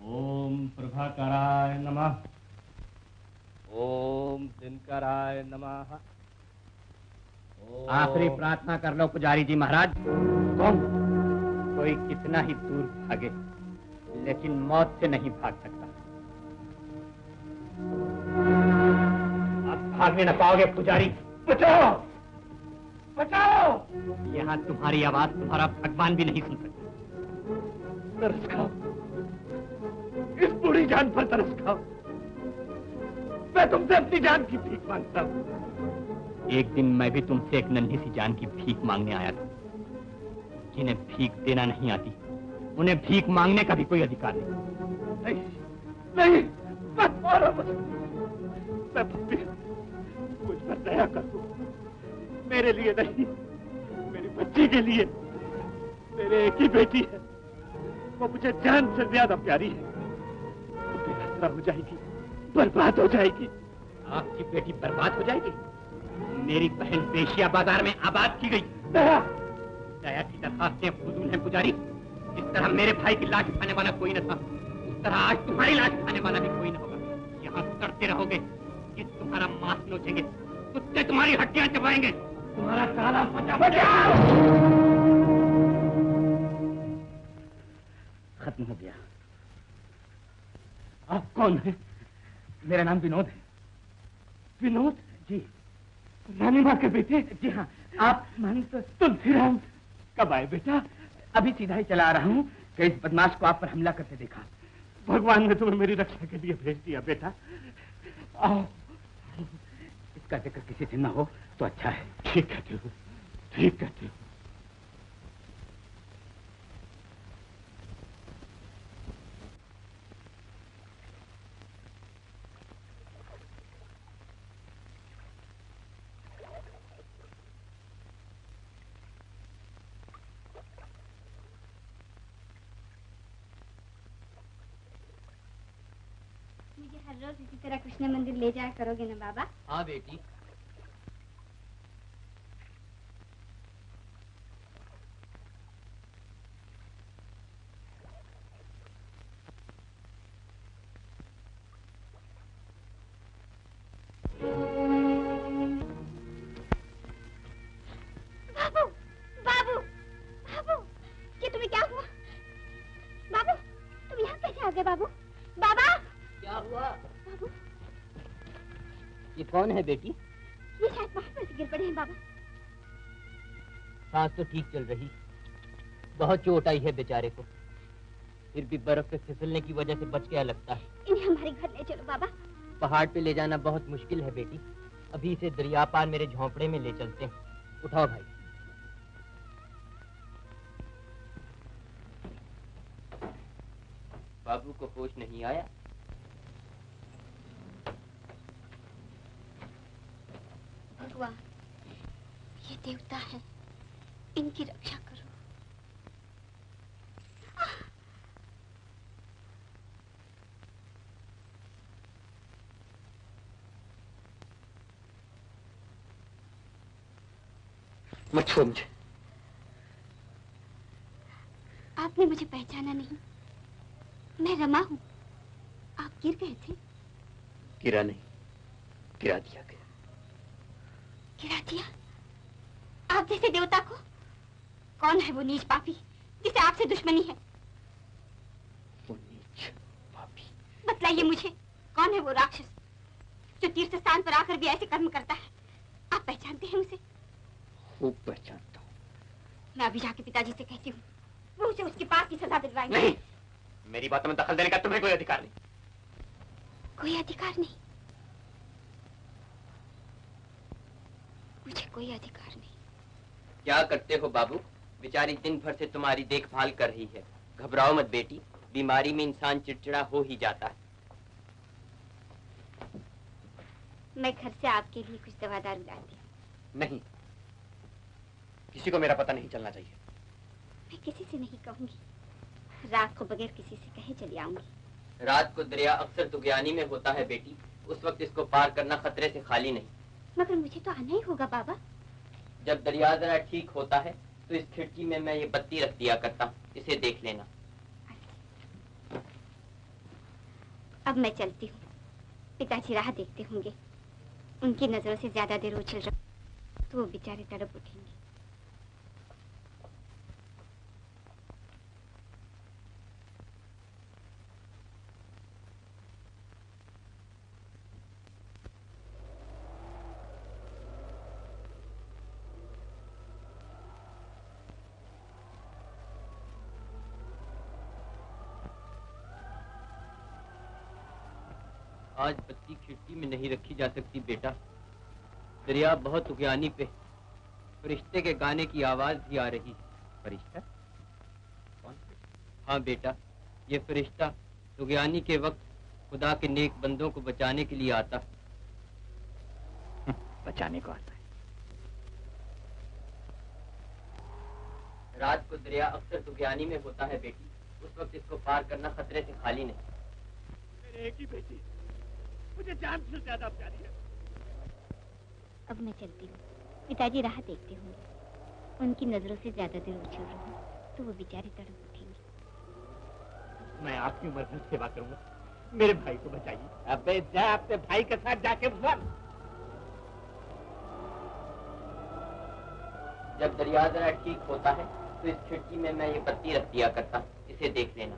ओम प्रभाकराय नमः। ओम दिनकराय नमः। आखिरी प्रार्थना कर लो पुजारी जी महाराज। कौन? कोई कितना ही दूर भागे, लेकिन मौत से नहीं भाग सकता। अब भागने न पाओगे पुजारी। बचाओ, बचाओ! यहाँ तुम्हारी आवाज तुम्हारा भगवान भी नहीं सुन सकता। तरस खाओ, इस बूढ़ी जान पर तरस खाओ। मैं तुमसे अपनी जान की भीख मांगता हूँ। एक दिन मैं भी तुमसे एक नन्ही सी जान की भीख मांगने आया था। जिन्हें भीख देना नहीं आती, उन्हें भीख मांगने का भी कोई अधिकार नहीं। नहीं, नहीं, मत मारो मुझे। मैं भक्ति मुझ पर दया कर दो, मेरे लिए नहीं, मेरी बच्ची के लिए। मेरे एक ही बेटी है, वो मुझे जान से ज्यादा प्यारी है। वो बेखतरा हो जाएगी, बर्बाद हो जाएगी। आपकी बेटी बर्बाद हो जाएगी? मेरी बहन बेशिया बाजार में आबाद की गई। दया की दरखास्तें फजूल हैं पुजारी। जिस तरह मेरे भाई की लाश उठाने वाला कोई न था, उस तरह आज तुम्हारी लाश उठाने वाला भी कोई न होगा। यहाँ करते रहोगे कि तुम्हारा मांस नोचेंगे, कुत्ते तुम्हारी हड्डियां चबाएंगे, तुम्हारा काला खत्म हो गया। आप कौन हैं? मेरा नाम विनोद है। विनोद? जी। रानी माँ के बेटे? जी हाँ। आप महंत तुलसीराम कब आए बेटा? अभी सीधा ही चला आ रहा हूँ कि इस बदमाश को आप पर हमला करते देखा। भगवान ने तुम्हें मेरी रक्षा के लिए भेज दिया बेटा। आओ। इसका जिक्र किसी से न हो तो अच्छा है। ठीक कहते हो, ठीक कहते हो। मुझे हर रोज इसी तरह कृष्ण मंदिर ले जाया करोगे ना बाबा? हाँ बेटी। बाबू, बाबू, बाबू, ये तुम्हें क्या हुआ? बाबू, तुम यहाँ कैसे आ गए बाबू? बाबा! क्या हुआ? बाबू, ये कौन है बेटी? ये शायद पहाड़ पर से गिर पड़े हैं बाबा। सांस तो ठीक चल रही, बहुत चोट आई है बेचारे को, फिर भी बर्फ पे फिसलने की वजह से बच गया लगता है। इन्हें हमारे घर ले चलो बाबा। पहाड़ पे ले जाना बहुत मुश्किल है बेटी, अभी इसे दरिया पार मेरे झोंपड़े में ले चलते हैं। उठाओ भाई। बाबू को होश नहीं आया? भगवान, ये देवता है, इनकी रक्षा करो। मत छुओ मुझे। आपने मुझे पहचाना नहीं, मैं रमा हूँ। आप गिर गए थे। गिरा नहीं, गिरा दिया गया। गिरा दिया? आप जैसे देवता को? कौन है वो नीच पापी जिसे आपसे दुश्मनी है? वो नीच पापी? बतलाइए मुझे, कौन है वो राक्षस जो तीर्थ स्थान पर आकर भी ऐसे कर्म करता है? आप पहचानते हैं उसे? खूब पहचानता हूँ। मैं अभी जाके पिताजी से कहती हूँ, वो उसे उसके पास की सजा दिलवाएंगे। नहीं, मेरी बातों में दखल देने का तुम्हें कोई अधिकार नहीं। कोई अधिकार नहीं? मुझे कोई अधिकार नहीं। क्या करते हो बाबू? बेचारी दिन भर से तुम्हारी देखभाल कर रही है। घबराओ मत बेटी, बीमारी में इंसान चिड़चिड़ा हो ही जाता है। मैं घर से आपके लिए कुछ दवा दारू लाती हूँ। नहीं, किसी को मेरा पता नहीं चलना चाहिए। मैं किसी से नहीं कहूंगी, रात को बगैर किसी से कहे चली आऊंगी। रात को दरिया अक्सर तुगयानी में होता है बेटी, उस वक्त इसको पार करना खतरे से खाली नहीं। मगर मुझे तो आना ही होगा बाबा। जब दरिया जरा ठीक होता है तो इस खिड़की में मैं ये बत्ती रख दिया करता हूँ, इसे देख लेना। अब मैं चलती हूँ, पिताजी राह देखते होंगे। उनकी नजरों से ज्यादा देर उछल रहा तो वो बेचारे तड़प उठेंगे। आज बत्ती खिड़की में नहीं रखी जा सकती बेटा, दरिया बहुत तुगयानी पे। फरिश्ते के गाने की आवाज भी आ रही है। फरिश्ता? कौन? हाँ बेटा, ये फरिश्ता तुगयानी के वक्त खुदा के नेक बंदों को बचाने के लिए आता। बचाने को आता है। रात को दरिया अक्सर दुग्यानी में होता है बेटी, उस वक्त इसको पार करना खतरे से खाली नहीं। मेरे एक ही बेटी मुझे जान से ज्यादा प्यारी है। अब मैं चलती हूँ, पिताजी राह देखते होंगे। उनकी नजरों से ज्यादा देर उछल रही तो वो बेचारे तड़प उठेंगे। मैं आपकी उम्र भर सेवा करूंगा, मेरे भाई को बचाइए। अबे जा अपने भाई के साथ जाके मर। जब दरिया जरा ठीक होता है तो इस खिड़की में मैं ये बत्ती रख दिया करता, इसे देख लेना।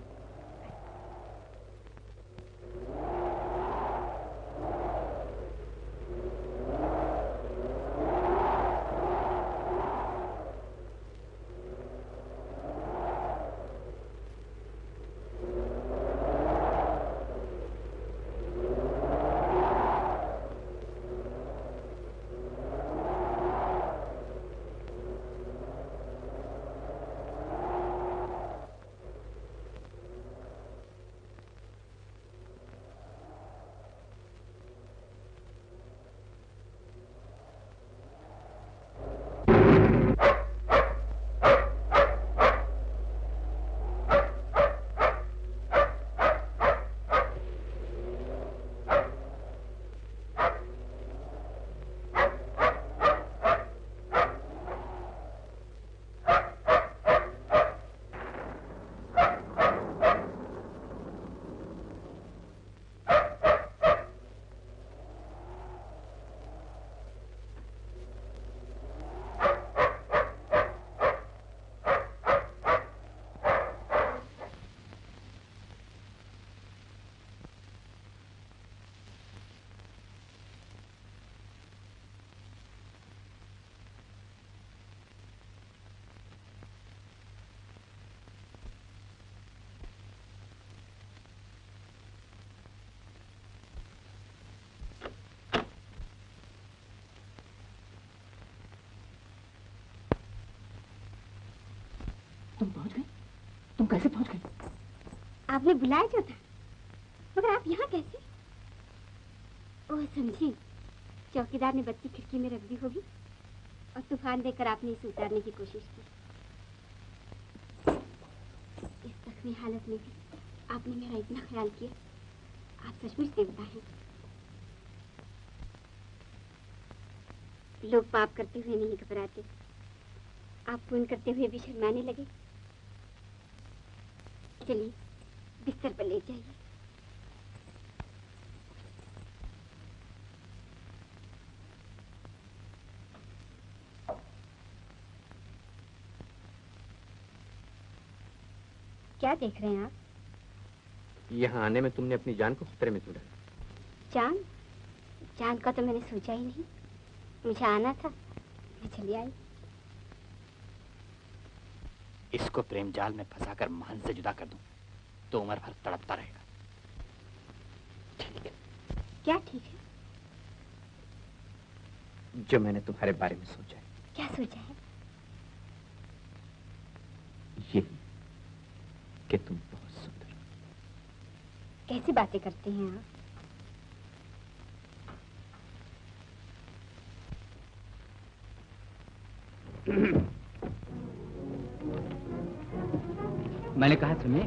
तुम पहुंच गए? तुम कैसे पहुंच गए? आपने बुलाया जो था, मगर आप यहाँ कैसे? ओह समझी, चौकीदार ने बत्ती खिड़की में रख दी होगी और तूफान देखकर आपने इसे उतारने की कोशिश की। इस जख्मी हालत में भी आपने मेरा इतना ख्याल किया। आप सचमुच देवता हैं। लोग पाप करते हुए नहीं घबराते, आप पुण्य करते हुए भी शर्माने लगे। चलिए बिस्तर पर ले जाइए। क्या देख रहे हैं आप? यहाँ आने में तुमने अपनी जान को खतरे में क्यों डाला? जान? जान का तो मैंने सोचा ही नहीं। मुझे आना था, मैं चली आई। इसको प्रेम जाल में फंसाकर मान से जुदा कर दूं तो उम्र भर तड़पता रहेगा। ठीक है। क्या ठीक है? जो मैंने तुम्हारे बारे में सोचा है। क्या सोचा है? ये कि तुम बहुत सुंदर हो। कैसी बातें करते हैं आप? मैंने कहा सुनिए।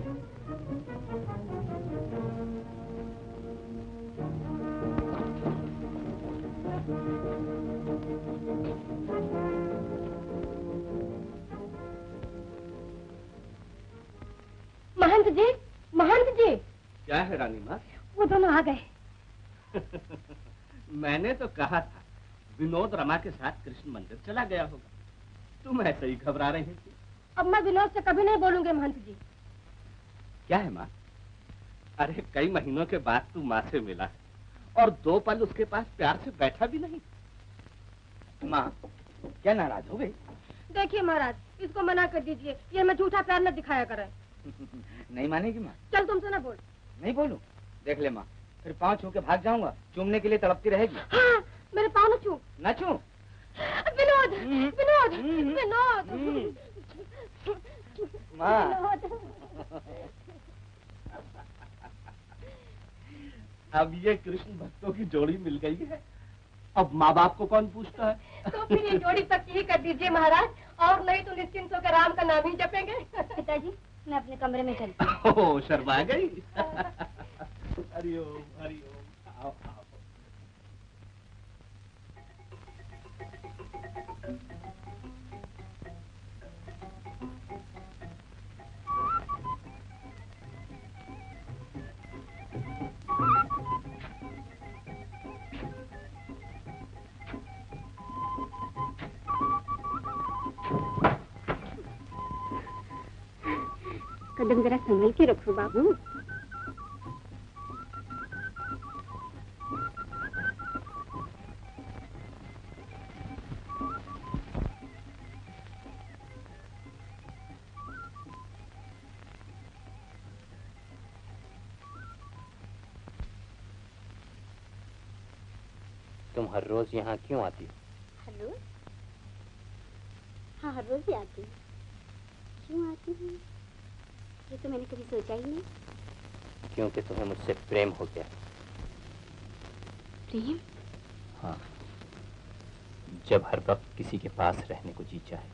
महंत जी, महंत जी। क्या है रानी माँ? वो दोनों आ गए। मैंने तो कहा था विनोद रमा के साथ कृष्ण मंदिर चला गया होगा। तुम ऐसे ही घबरा रही थी। अब मैं विनोद से कभी नहीं बोलूंगी महंत जी। क्या है माँ? अरे कई महीनों के बाद तू माँ से मिला है और 2 पल उसके पास प्यार से बैठा भी नहीं। माँ क्या नाराज हो गई? देखिए महाराज, इसको मना कर दीजिए, ये मैं झूठा प्यार न दिखाया करे। नहीं मानेगी माँ? चल तुमसे ना बोल। नहीं बोलूं? देख ले माँ, फिर पाँव छू के भाग जाऊंगा, चूमने के लिए तड़पती रहेगी। हाँ, मेरे पाँव न छू। न छू? विनोद, विनोद, विनोद। माँ। अब ये कृष्ण भक्तों की जोड़ी मिल गई है, अब माँ बाप को कौन पूछता है? तो फिर ये जोड़ी पक्की ही कर दीजिए महाराज, और नहीं तो निश्चिंत होकर राम का नाम ही जपेंगे। पिताजी मैं अपने कमरे में चलती हूँ। ओह, शर्मा गई। हरिओम हरिओम। आओ आओ। कदम जरा संभल के रखो बाबू। तुम हर रोज यहाँ क्यों आती हो? हर रोज? हाँ हर रोज ही आती हूँ। क्यों आती हूँ ये तो मैंने कभी सोचा ही नहीं। क्योंकि तुम्हें मुझसे प्रेम हो गया। प्रेम? हाँ, जब हर वक्त किसी के पास रहने को जी चाहे,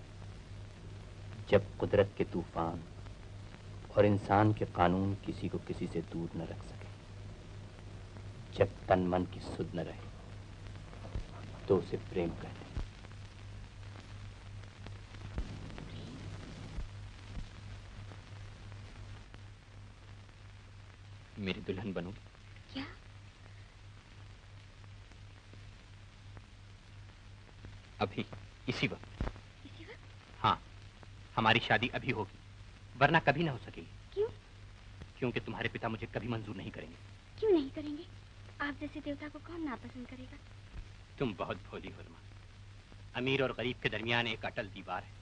जब कुदरत के तूफान और इंसान के कानून किसी को किसी से दूर न रख सके, जब तन मन की सुध न रहे, तो उसे प्रेम कहते हैं। मेरी दुल्हन बनोगी? क्या? अभी, इसी वक्त। हाँ, हमारी शादी अभी होगी, वरना कभी ना हो सकेगी। क्यों? क्योंकि तुम्हारे पिता मुझे कभी मंजूर नहीं करेंगे। क्यों नहीं करेंगे? आप जैसे देवता को कौन नापसंद करेगा? तुम बहुत भोली हो रमा। अमीर और गरीब के दरमियान एक अटल दीवार है।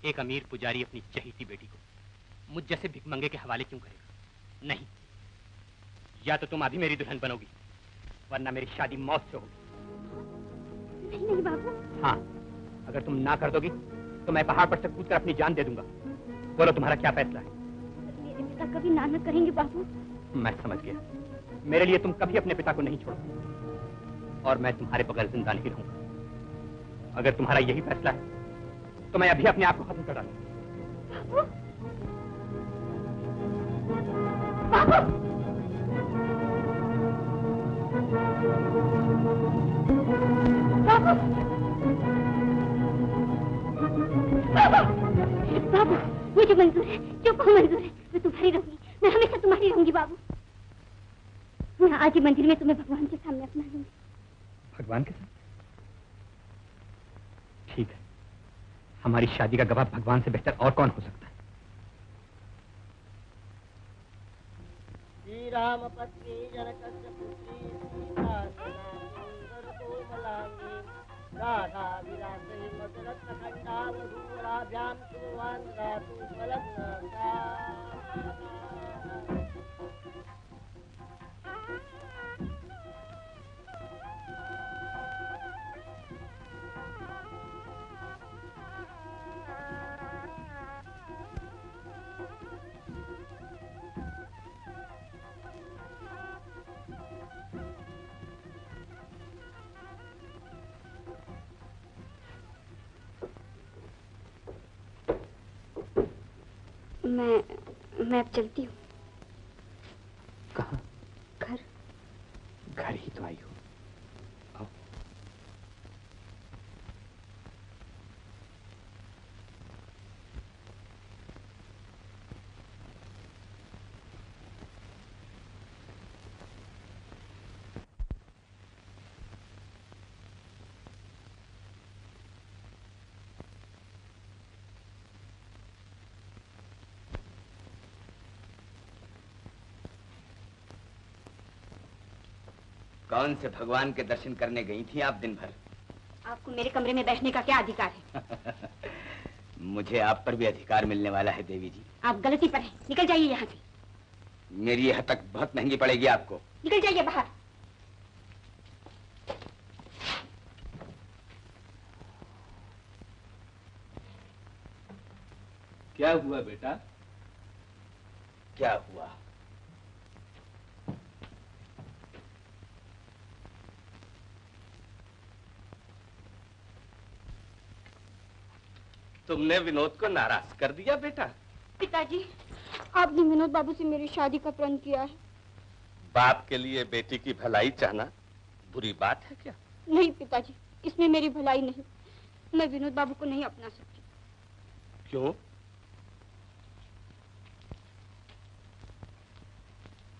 एक अमीर पुजारी अपनी चहेती बेटी को मुझ जैसे भिखमंगे के हवाले क्यों करेगा? नहीं, या तो तुम अभी मेरी दुल्हन बनोगी, वरना मेरी शादी मौत से होगी। नहीं नहीं बाबू। हाँ, अगर तुम ना कर दोगी तो मैं पहाड़ पर से कूदकर अपनी जान दे दूंगा। बोलो तुम्हारा क्या फैसला है? मेरे पिता कभी ना न करेंगे बाबू। मैं समझ गया, मेरे लिए तुम कभी अपने पिता को नहीं छोड़ोगे और मैं तुम्हारे बगैर जिंदा नहीं रहूंगा। अगर तुम्हारा यही फैसला है तो मैं अभी अपने आप को खत्म कर डालूंगा। बाबू! बाबू, मुझे मंजूर है, जो को मंजूर है, मैं तुम्हारी रहूंगी, मैं हमेशा तुम्हारी रहूंगी बाबू। मैं आज ही मंदिर में तुम्हें भगवान के सामने अपना दूंगी। भगवान के साथ? ठीक है, हमारी शादी का गवाह भगवान से बेहतर और कौन हो सकता है? श्री राम पत्नी जनकस्य पुत्री सीता सुंदर कोमलांगी राधा विलासे मदरत्न खंडा वधूवराभ्यां सुवान रातु फलग्नता। मैं अब चलती हूँ। कहाँ? घर। घर ही तो आई हो। आओ। कौन से भगवान के दर्शन करने गई थी आप दिन भर? आपको मेरे कमरे में बैठने का क्या अधिकार है? मुझे आप पर भी अधिकार मिलने वाला है देवी जी। आप गलती पर हैं, निकल जाइए यहाँ से। मेरी यह तक बहुत महंगी पड़ेगी आपको। निकल जाइए बाहर। क्या हुआ बेटा? क्या हुआ? तुमने विनोद को नाराज कर दिया बेटा। पिताजी, आपने विनोद बाबू से मेरी शादी का प्रण किया है। बाप के लिए बेटी की भलाई चाहना बुरी बात है क्या? नहीं पिताजी, इसमें मेरी भलाई नहीं। मैं विनोद बाबू को नहीं अपना सकती। क्यों?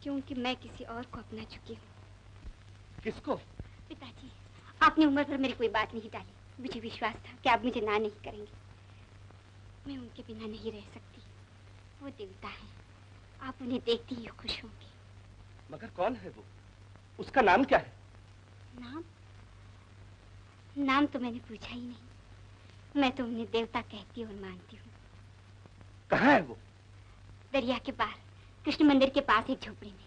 क्योंकि मैं किसी और को अपना चुकी हूँ। किसको? पिताजी, आपने उम्र भर मेरी कोई बात नहीं डाली। मुझे विश्वास था कि आप मुझे ना नहीं करेंगे। मैं उनके बिना नहीं रह सकती। वो देवता है, आप उन्हें देखते ही खुश होंगे। मगर कौन है वो? उसका नाम क्या है? नाम? नाम तो मैंने पूछा ही नहीं। मैं तो उन्हें देवता कहती और मानती हूँ। कहाँ है वो? दरिया के पार, कृष्ण मंदिर के पास एक झोपड़ी में।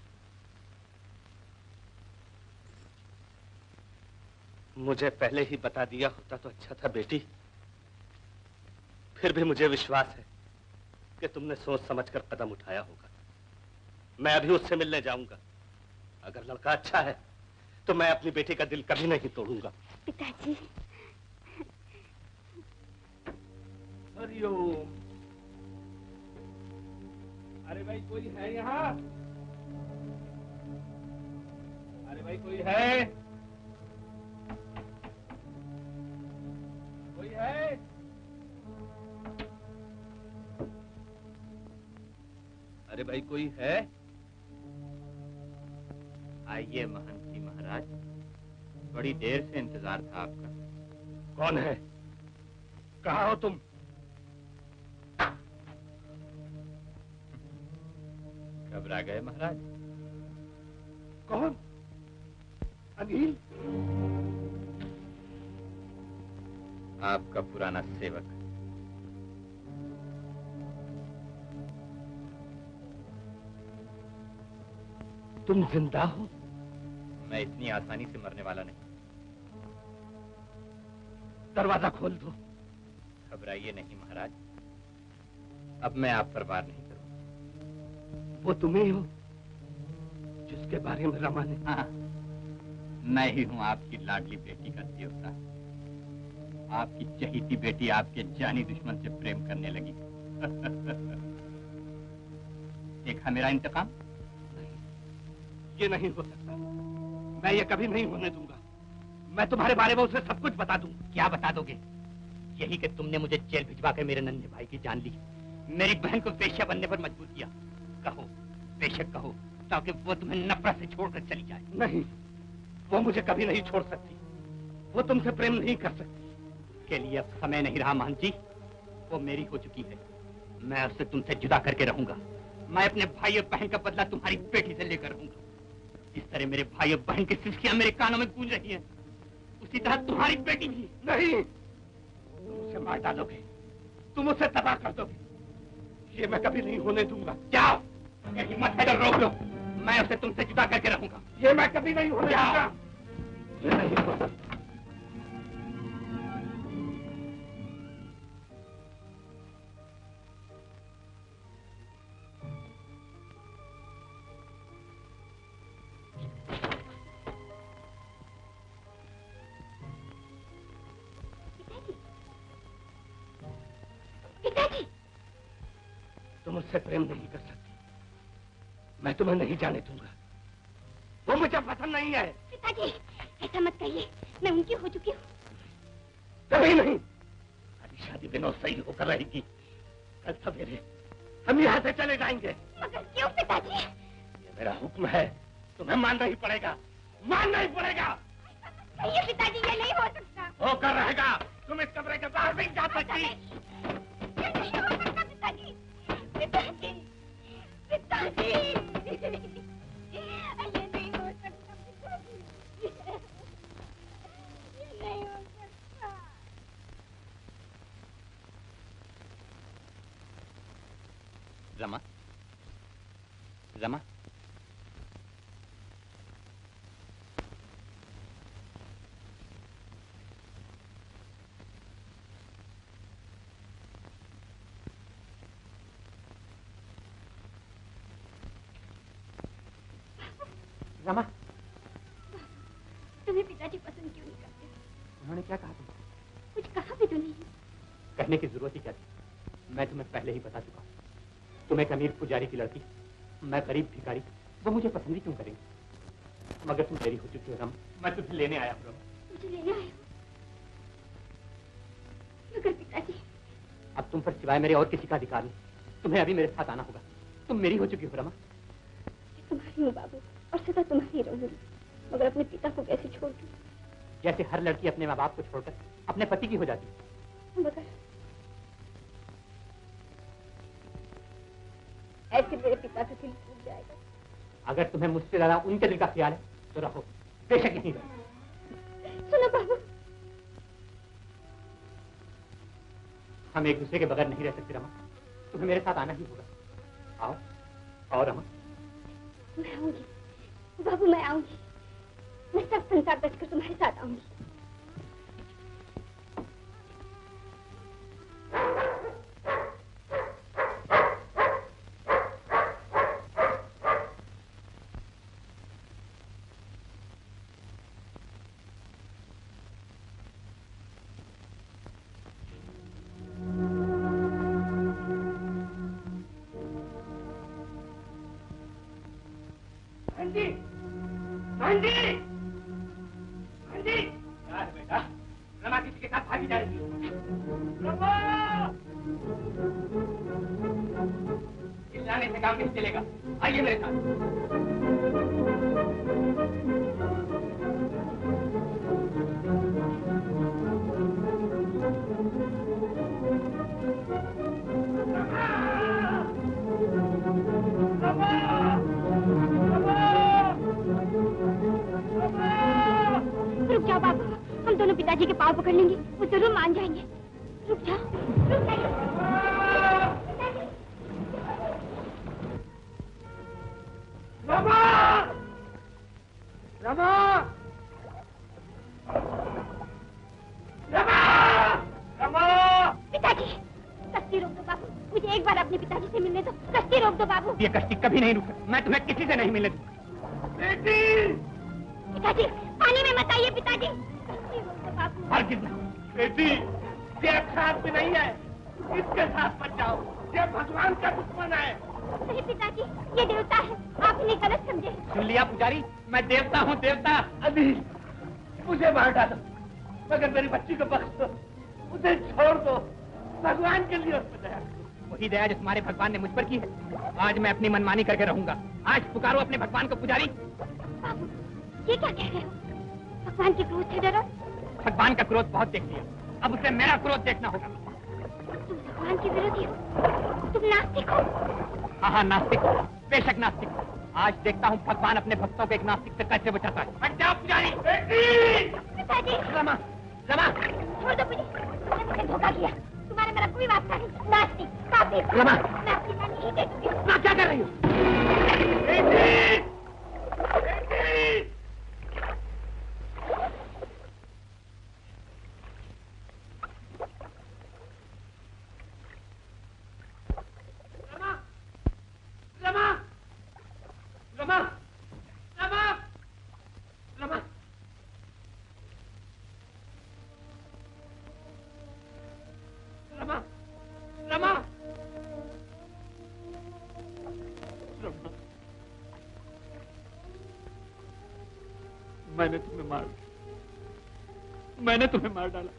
मुझे पहले ही बता दिया होता तो अच्छा था बेटी। फिर भी मुझे विश्वास है कि तुमने सोच समझकर कदम उठाया होगा। मैं अभी उससे मिलने जाऊंगा। अगर लड़का अच्छा है तो मैं अपनी बेटी का दिल कभी नहीं तोड़ूंगा। पिताजी। हरिओम। अरे भाई कोई है यहाँ? अरे भाई कोई है? कोई है? अरे भाई कोई है? आइए महंत जी महाराज, बड़ी देर से इंतजार था आपका। कौन है? कहाँ हो तुम? घबरा गए महाराज? कौन? अनिल? आपका पुराना सेवक। तुम जिंदा हो? मैं इतनी आसानी से मरने वाला नहीं। दरवाजा खोल दो। घबराइए नहीं महाराज, अब मैं आप पर वार नहीं करूंगा। वो तुम ही हो जिसके बारे में रमा ने? हाँ, मैं ही हूँ आपकी लाडली बेटी का देवता। आपकी चहीती बेटी आपके जानी दुश्मन से प्रेम करने लगी। देखा मेरा इंतकाम? ये नहीं हो सकता। मैं ये कभी नहीं होने दूंगा। मैं तुम्हारे बारे में उसे सब कुछ बता दूं। क्या बता दोगे? यही कि तुमने मुझे जेल भिजवा कर मेरे नन्हे भाई की जान ली, मेरी बहन को वेश्या बनने पर मजबूर किया। कहो, बेशक कहो, ताकि वो तुम्हें नफरत से छोड़कर चली जाए। नहीं, वो मुझे कभी नहीं छोड़ सकती। वो तुमसे प्रेम नहीं कर सकती। के लिए अब समय नहीं रहा महंत जी, वो मेरी हो चुकी है। मैं उससे तुमसे जुदा करके रहूंगा। मैं अपने भाई और बहन का बदला तुम्हारी बेटी से लेकर रहूंगा। इस तरह मेरे भाई और बहन की सिसकियां मेरे कानों में गूंज रही हैं, उसी तरह तुम्हारी बेटी भी। नहीं, तुम उसे मार डालोगे, तुम उसे तबाह कर दोगे। ये मैं कभी नहीं होने दूंगा। जाओ, ये हिम्मत है तो रोक लो। मैं उसे तुमसे जुदा करके रहूंगा। ये मैं कभी नहीं होने दूंगा। ये नहीं हो सकता। तुम उससे प्रेम नहीं कर सकती। मैं तुम्हें नहीं जाने दूंगा। वो मुझे पसंद नहीं है। पिताजी, ऐसा मत कहिए, मैं उनकी हो चुकी हूँ। कभी नहीं। हमारी शादी विनोद सही होकर रहेगी। कल सवेरे हम यहाँ से चले जाएंगे। मगर क्यों पिताजी? ये मेरा हुक्म है, तुम्हें मानना ही पड़ेगा। मानना ही पड़ेगा। कहिए पिताजी, ये नहीं हो सकता। होकर रहेगा। तुम इस कमरे के बाहर नहीं जा सकती। ये नहीं हो सकता पिताजी। पिताजी, पिताजी, ये नहीं हो सकता पिताजी। ये नहीं हो सकता। रमा, रमा, रमा, तुम्हें पिताजी पसंद क्यों नहीं करते? उन्होंने क्या कहा तुमसे? कुछ कहा भी तो नहीं। कहने की जरूरत ही क्या थी? मैं तुम्हें पहले ही बता चुका हूँ। तुम एक अमीर पुजारी की लड़की, मैं गरीब भिखारी, वो मुझे पसंद ही क्यों करेंगे? मगर तुम देरी हो चुकी हो रमा, मैं तुम्हें लेने आया हूँ रमा। मुझे लेने आए हो? मगर पिताजी, अब तुम पर सिवाय मेरे और किसी का अधिकार नहीं। तुम्हें अभी मेरे साथ आना होगा। तुम मेरी हो चुकी हो रमा। तुम्हारी हूँ बाबू, और सदा तुम्हारी रहूंगी, मगर अपने पिता को कैसे छोड़ दूं? जैसे हर लड़की अपने माँ बाप को छोड़कर अपने पति की हो जाती है। मगर ऐसे मेरे पिता का दिल टूट जाएगा। अगर तुम्हें मुझसे ज्यादा उनके दिल का ख्याल है तो रहो, बेशक नहीं रहो। सुनो बाबू, हम एक दूसरे के बगैर नहीं रह सकते रमा। तुम्हें मेरे साथ आना ही होगा। आओ, आओ रमा। मैं आऊंगी बाबू, मैं आऊंगी। मैं सब संसार बचकर तुम्हारे साथ आऊंगी। पिताजी के पाँव पकड़ लेंगे, वो जरूर मान जाएंगे। रुक जाओ, रुक जाओ। रमा! रमा! रमा! रमा! पिताजी, कश्ती रोक दो बाबू, मुझे एक बार अपने पिताजी से मिलने दो। कश्ती रोक दो बाबू। ये कश्ती कभी नहीं रुक, मैं तुम्हें किसी से नहीं मिलने दूंगा। बेटी! पिताजी, पानी में मत आइए पिताजी। बेटी, ये अच्छा आदमी नहीं है, इसके साथ मत जाओ। ये भगवान का दुश्मन है। नहीं पिताजी, ये देवता है, आप इन्हें गलत समझे। सुन लिया पुजारी, मैं देवता हूँ, देवता। अभी मुझे मार डालो, मगर मेरी बच्ची को बख्श दो, उसे छोड़ दो। भगवान के लिए उस पर दया करो। वही दया जो तुम्हारे भगवान ने मुझ पर की है। आज मैं अपनी मनमानी करके रहूंगा। आज पुकारो अपने भगवान को पुजारी। बाबू, ये क्या कह रहे हो? भगवान के क्रोध से डरो? भगवान का क्रोध बहुत देख लिया, अब उसे मेरा क्रोध देखना होगा। तुम भगवान के विरोधी हो, तुम नास्तिक हो। हाँ, नास्तिक, बेशक नास्तिक। आज देखता हूँ भगवान अपने भक्तों को एक नास्तिक से कैसे बचाता है। हट जाओ पुजारी। पिताजी, रमा, रमा, छोड़ दो मुझे, तुमने मुझे धोखा किया। तुम्हारे मेरा कोई वास्ता नहीं। नास्तिक, काफिर। रमा, मैं अपनी जान नहीं दे दूंगी। मैं क्या कर रही हूँ? मैंने तुम्हें मार डाला।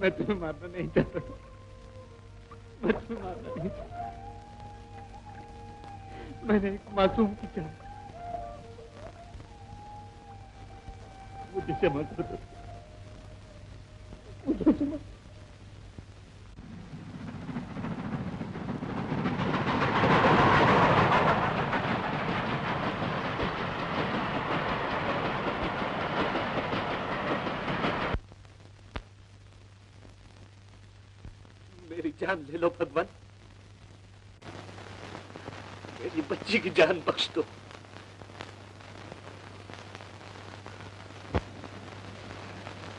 मैं तुम्हें मारना नहीं चाहता। मैं तुम्हें मारना नहीं चाहता। मैंने एक मासूम की जान, मुझे क्षमा कर दो, मुझे क्षमा। जान ले लो भगवान, मेरी बच्ची की जान बख्श दो।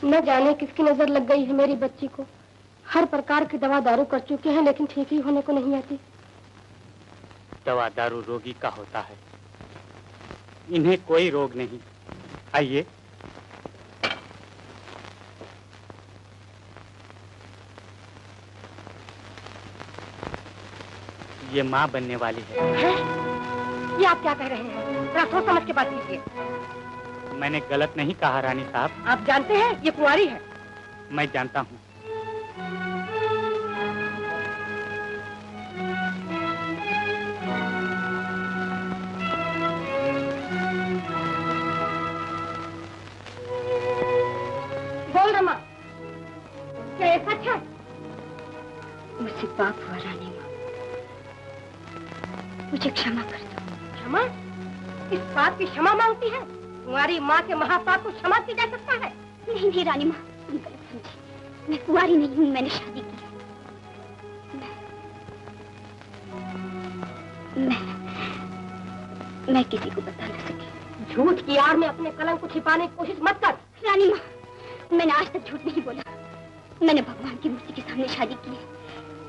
न जाने किसकी नजर लग गई है मेरी बच्ची को। हर प्रकार की दवा दारू कर चुके हैं, लेकिन ठीक ही होने को नहीं आती। दवा दारू रोगी का होता है, इन्हें कोई रोग नहीं। आइए। ये माँ बनने वाली है। ये आप क्या कह रहे हैं? जरा सोच समझ के बात कीजिए। मैंने गलत नहीं कहा रानी साहब। आप जानते हैं ये कुंवारी है। मैं जानता हूँ। बोल रमा, क्या ये सच है? मुझसे पाप हुआ रानी माँ, मुझे क्षमा कर दो। क्षमा? इस बात की क्षमा मांगती है? कुंवारी माँ के महापाप को क्षमा की जा सकता है? नहीं नहीं रानी माँ, तुम गलत समझी। मैं कुंवारी नहीं हूँ, मैंने शादी की है। मैं किसी को बता न सकी। झूठ की आड़ में अपने कलंक को छिपाने की कोशिश मत कर। रानी माँ, मैंने आज तक झूठ नहीं बोला। मैंने भगवान की मूर्ति के सामने शादी की है।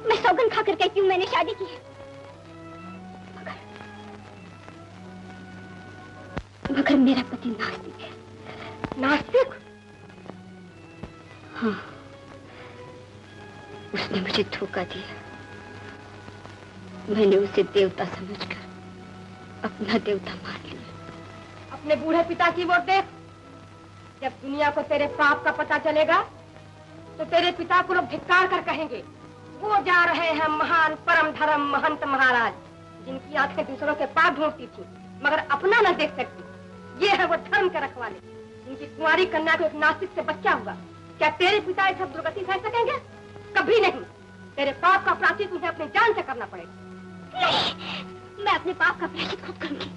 मैं सौगंध खाकर कहती हूँ मैंने शादी की है। मगर मेरा पति नास्तिक है। नास्तिक? हाँ, उसने मुझे धोखा दिया। मैंने उसे देवता समझकर अपना देवता मान लिया। अपने बूढ़े पिता की ओर देख। जब दुनिया को तेरे पाप का पता चलेगा तो तेरे पिता को लोग धिक्कार कर कहेंगे, वो जा रहे हैं महान परम धर्म महंत महाराज, जिनकी आंखें दूसरों के पाप ढूंढती थी मगर अपना न देख सकती। ये है वो धर्म के रखवाले, जिनकी कुंवारी कन्या को एक नास्तिक से बच्चा हुआ। क्या तेरे पिता ये सब दुर्गति सह सकेंगे? कभी नहीं। तेरे पाप का प्रायश्चित तुझे अपनी जान से करना पड़ेगा। नहीं, मैं अपने पाप का प्रायश्चित खुद करूंगी।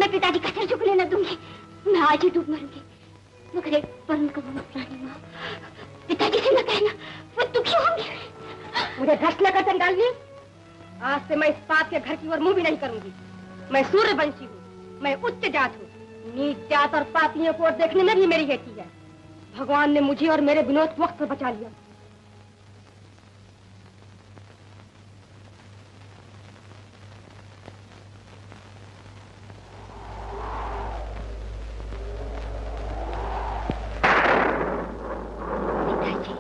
मैं पिताजी का सिर झुकने न दूंगी। मैं आज ही डूब मरूंगी। मगर एक परम करो रानी माँ, पिताजी से न कहना, वो दुखी होंगे। मुझे धस लेकर चंडाली, आज से मैं इस बात के घर की ओर मुंह भी नहीं करूंगी। मैं सूर्यवंशी हूँ, मैं उच्च जात हूँ। नीच जात और पापियों को देखने में भी मेरी हेती है। भगवान ने मुझे और मेरे विनोद को वक्त पर बचा लिया। पिताजी,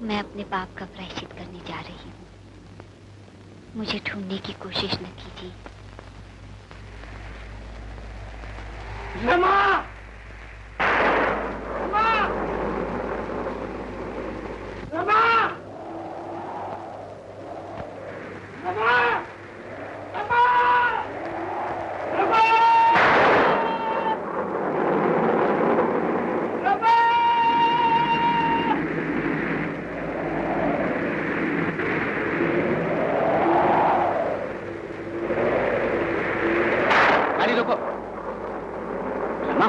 मैं अपने पाप का प्रायश्चित करने जा रही हूँ। मुझे ढूंढने की कोशिश न कीजिए। रमा! रमा! रमा! रमा! रमा! रमा! गाड़ी रोको। रमा,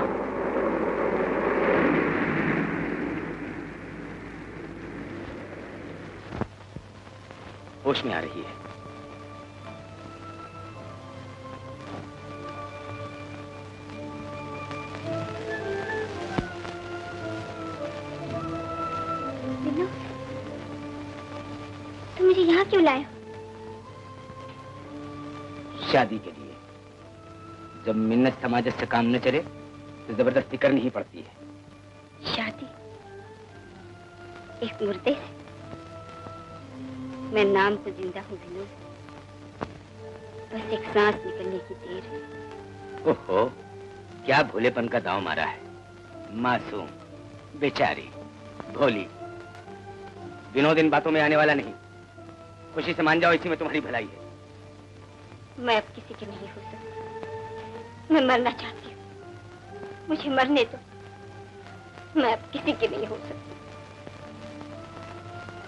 होश में आ रही है। विनोद, तुम मुझे यहाँ क्यों लाए हो? शादी के लिए। जब मिन्नत समाजत से काम न चले तो जबरदस्ती करनी ही पड़ती है। शादी एक मुर्दे से? मैं नाम तो जिंदा हूँ विनोद, बस एक सांस निकलने की देर है। ओहो, क्या भोलेपन का दांव मारा है। मासूम, बेचारी, भोली। विनोद इन बातों में आने वाला नहीं। खुशी से मान जाओ, इसी में तुम्हारी भलाई है। मैं अब किसी की नहीं हो सकती। मैं मरना चाहती हूँ, मुझे मरने दो। मैं अब किसी की नहीं हो सकती।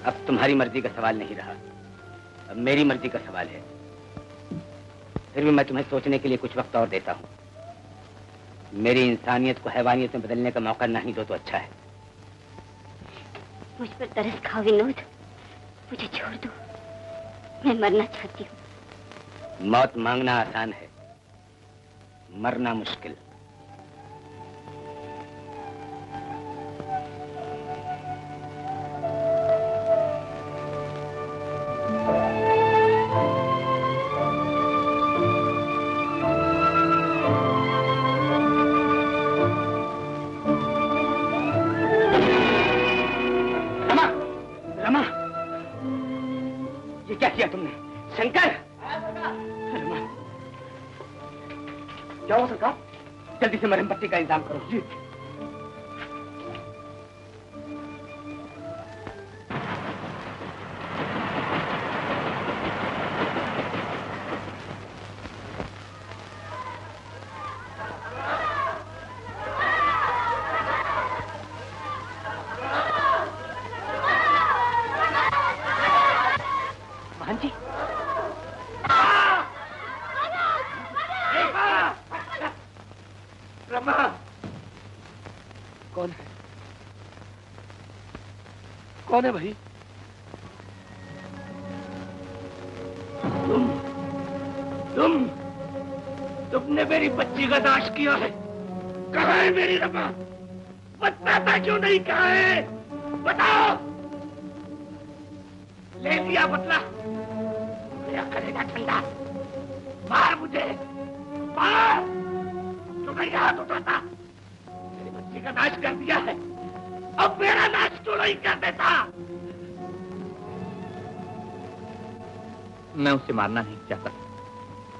अब तुम्हारी मर्जी का सवाल नहीं रहा, अब मेरी मर्जी का सवाल है। फिर भी मैं तुम्हें सोचने के लिए कुछ वक्त और देता हूँ। मेरी इंसानियत को हैवानियत में बदलने का मौका नहीं दो तो अच्छा है। मुझ पर तरस खाओ विनोद, मुझे छोड़ दो। मैं मरना चाहती हूँ। मौत मांगना आसान है, मरना मुश्किल। रमा, रमा, ये क्या किया तुमने? शंकर! क्या हो सरकार? जल्दी से मरहम पट्टी का इंतजाम करो। जी। कौन है भाई? तुमने मेरी बच्ची का नाश किया है। कहाँ है मेरी रमा? बताता क्यों नहीं? कहाँ है? बताओ। ले लिया बदला। मेरा कलेजा ठंडा। मार मुझे, मार। तो नहीं हाथ उठाता। मेरी बच्ची का नाश कर दिया है, अब मेरा नाश तो नहीं कर देता। मैं उसे मारना नहीं चाहता।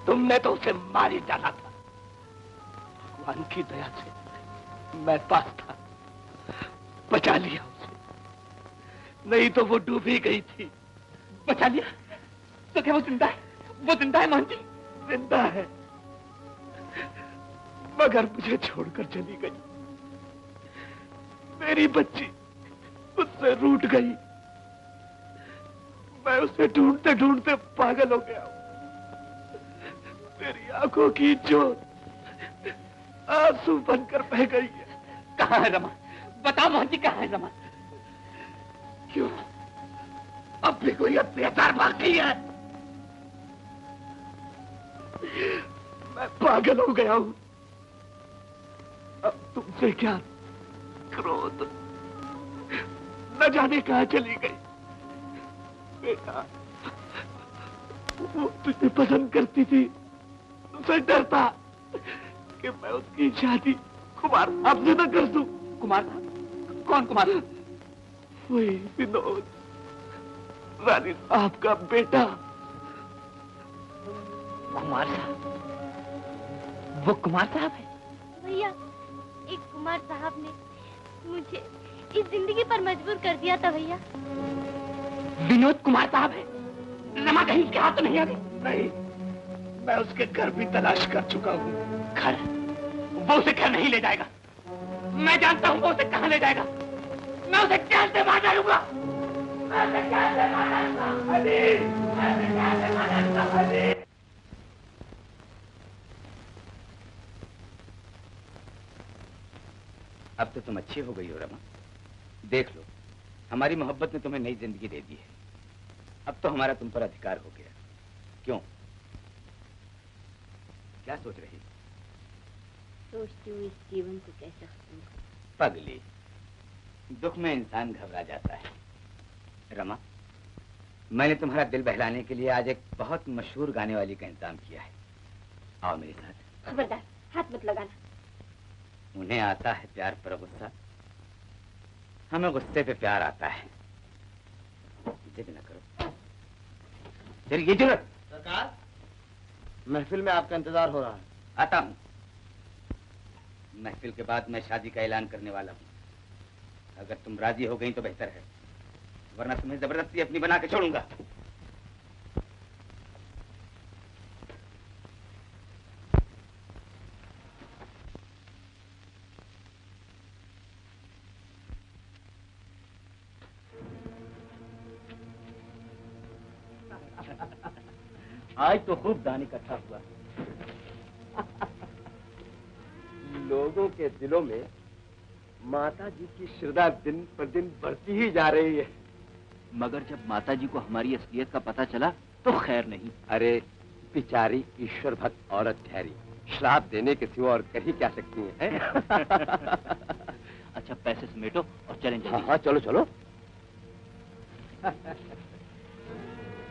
तुमने तो उसे मार ही डाला था। भगवान की दया से मैं पास था, बचा लिया उसे, नहीं तो वो डूब ही गई थी। बचा लिया? तो क्या वो जिंदा है? वो जिंदा है मोहन जी? जिंदा है, मगर मुझे छोड़कर चली गई। मेरी बच्ची उससे रूठ गई। मैं उसे ढूंढते ढूंढते पागल हो गया। मेरी आंखों की ज्योत आंसू बनकर बह गई है। कहाँ है रमा? बताओ मोहन जी, कहाँ है रमा? क्यों, अब भी कोई अत्याचार बाकी है? मैं पागल हो गया हूं। अब तुमसे क्या क्रोध, न जाने कहां चली गई। बेटा, वो तुझे पसंद करती थी, उसे डरता कि मैं उसकी शादी कुमार साहब से न कर दूं। कुमार साहब? कौन कुमार साहब? वही विनोद, रानी साहब का बेटा। कुमार साहब? वो कुमार साहब है? भैया, एक कुमार साहब ने मुझे इस जिंदगी पर मजबूर कर दिया था भैया। विनोद कुमार साहब है? रमा कहीं उसके हाथ तो नहीं आ गई? नहीं, मैं उसके घर भी तलाश कर चुका हूँ। घर? वो उसे घर नहीं ले जाएगा। मैं जानता हूँ वो उसे कहाँ ले जाएगा। मैं उसे जान से मार डालूंगा। मैं उसे जान से मार डालूंगा। अली, मैं उसे जान से मार डालूंगा। अली। अब तो तुम अच्छी हो गई हो रमा। देख लो, हमारी मोहब्बत ने तुम्हें नई जिंदगी दे दी है। अब तो हमारा तुम पर अधिकार हो गया। क्यों, क्या सोच रही? सोचती हूँ इस जीवन को कैसे खत्म करूं। पगली, दुख में इंसान घबरा जाता है। रमा, मैंने तुम्हारा दिल बहलाने के लिए आज एक बहुत मशहूर गाने वाली का इंतजाम किया है। आओ मेरे साथ। खबरदार, हाथ मत लगाना। उन्हें आता है प्यार पर गुस्सा, हमें गुस्से पे प्यार आता है। जिद न करो। तेरी ये जरूरत? सरकार, महफिल में आपका इंतजार हो रहा है। आता हूँ। महफिल के बाद मैं शादी का ऐलान करने वाला हूँ। अगर तुम राजी हो गई तो बेहतर है, वरना तुम्हें जबरदस्ती अपनी बना के छोड़ूंगा। आज तो खूब दान इकट्ठा हुआ। लोगों के दिलों में माता जी की श्रद्धा दिन पर दिन बढ़ती ही जा रही है। मगर जब माता जी को हमारी असलियत का पता चला तो खैर नहीं। अरे बेचारी ईश्वर भक्त औरत ठहरी, श्राप देने के सिवा और कर ही क्या सकती है? अच्छा, पैसे समेटो और चलें जल्दी। हाँ, चलो चलो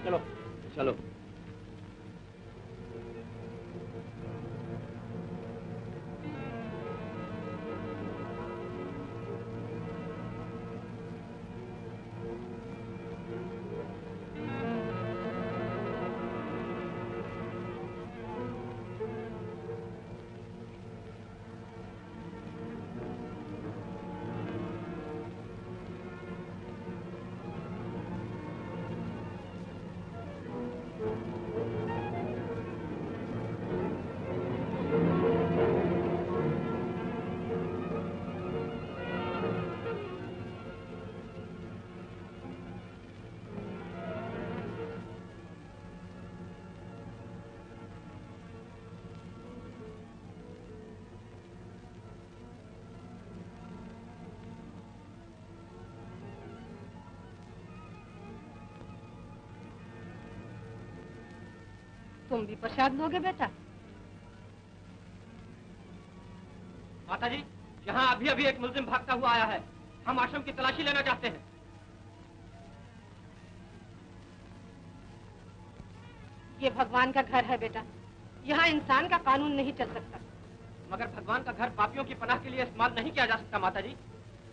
चलो चलो। तुम भी प्रसाद लोगे बेटा? माता जी, यहाँ अभी अभी एक मुलजिम भागता हुआ आया है। हम आश्रम की तलाशी लेना चाहते हैं। ये भगवान का घर है बेटा, यहाँ इंसान का कानून नहीं चल सकता। मगर भगवान का घर पापियों की पनाह के लिए इस्तेमाल नहीं किया जा सकता माता जी।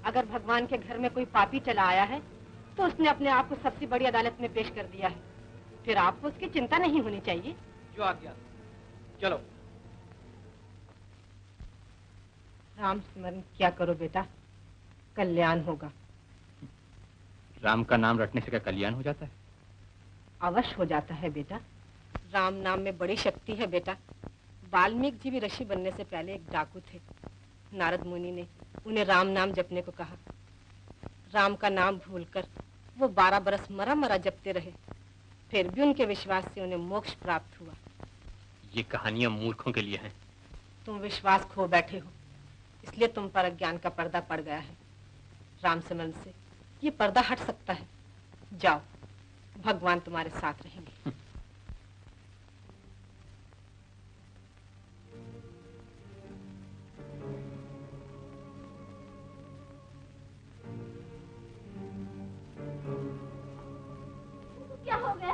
अगर भगवान के घर में कोई पापी चला आया है तो उसने अपने आप को सबसे बड़ी अदालत में पेश कर दिया है। फिर आपको उसकी चिंता नहीं होनी चाहिए। जो आज्ञा। चलो। राम स्मरण क्या करो बेटा, कल्याण होगा। राम का नाम रटने से क्या कल्याण हो जाता है? अवश्य हो जाता है बेटा। राम नाम में बड़ी शक्ति है बेटा। वाल्मीकि जी भी ऋषि बनने से पहले एक डाकू थे। नारद मुनि ने उन्हें राम नाम जपने को कहा। राम का नाम भूलकर वो 12 बरस मरा मरा जपते रहे। फिर भी उनके विश्वास से उन्हें मोक्ष प्राप्त हुआ। ये कहानियां मूर्खों के लिए हैं। तुम विश्वास खो बैठे हो, इसलिए तुम पर अज्ञान का पर्दा पड़ गया है। राम स्मरण से ये पर्दा हट सकता है। जाओ, भगवान तुम्हारे साथ रहेंगे। क्या हो गया?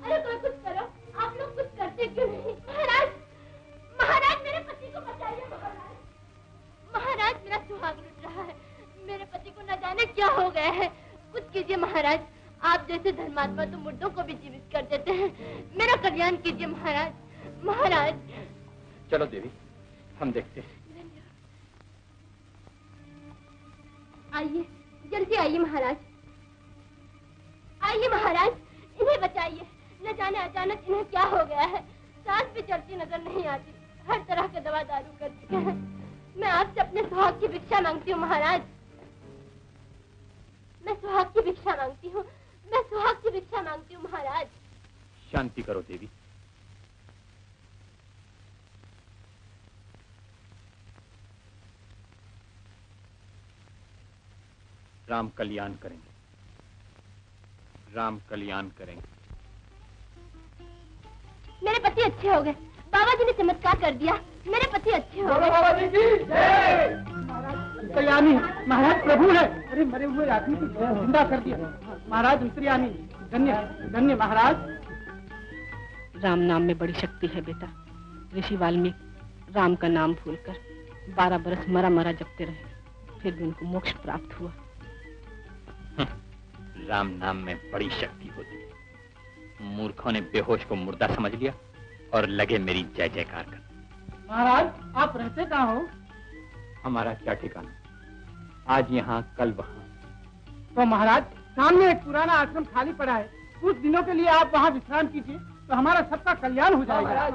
अरे कोई कुछ करो, आप लोग कुछ करते क्यों नहीं? महाराज, महाराज मेरे पति को बचाइए। महाराज, महाराज मेरा सुहाग लुट रहा है। मेरे पति को न जाने क्या हो गया है। कुछ कीजिए महाराज। आप जैसे धर्मात्मा तो मुर्दों को भी जीवित कर देते हैं। मेरा कल्याण कीजिए महाराज। महाराज। चलो देवी, हम देखते हैं। आइए, जल्दी आइए महाराज। आइए महाराज, इन्हें बचाइए। न जाने अचानक इन्हें क्या हो गया है। सांस भी चलती नजर नहीं आती। हर तरह के दवा दारू कर चुके हैं। मैं आपसे अपने सुहाग की भिक्षा मांगती हूँ महाराज। मैं सुहाग की भिक्षा मांगती हूँ। मैं सुहाग की भिक्षा मांगती हूँ महाराज। शांति करो देवी। राम कल्याण करेंगे। राम कल्याण करेंगे। मेरे पति अच्छे हो गए। बाबा जी ने चमत्कार कर दिया। मेरे पति अच्छे हो गए। बाबा जी की जय। कल्याणी, महाराज प्रभु है। अरे मरे हुए आदमी को जिंदा कर दिया। महाराज अंतर्यामी, धन्य धन्य महाराज। राम नाम में बड़ी शक्ति है बेटा। ऋषि वाल्मीकि राम का नाम भूलकर 12 बरस मरा मरा जपते रहे। फिर भी उनको मोक्ष प्राप्त हुआ। राम नाम में बड़ी शक्ति होती है। मूर्खों ने बेहोश को मुर्दा समझ लिया और लगे मेरी जय जयकार कर। महाराज, आप रहते कहाँ हो? हमारा क्या ठिकाना, आज यहाँ कल वहाँ। तो महाराज, सामने एक पुराना आश्रम खाली पड़ा है। कुछ दिनों के लिए आप वहाँ विश्राम कीजिए तो हमारा सबका कल्याण हो जाएगा।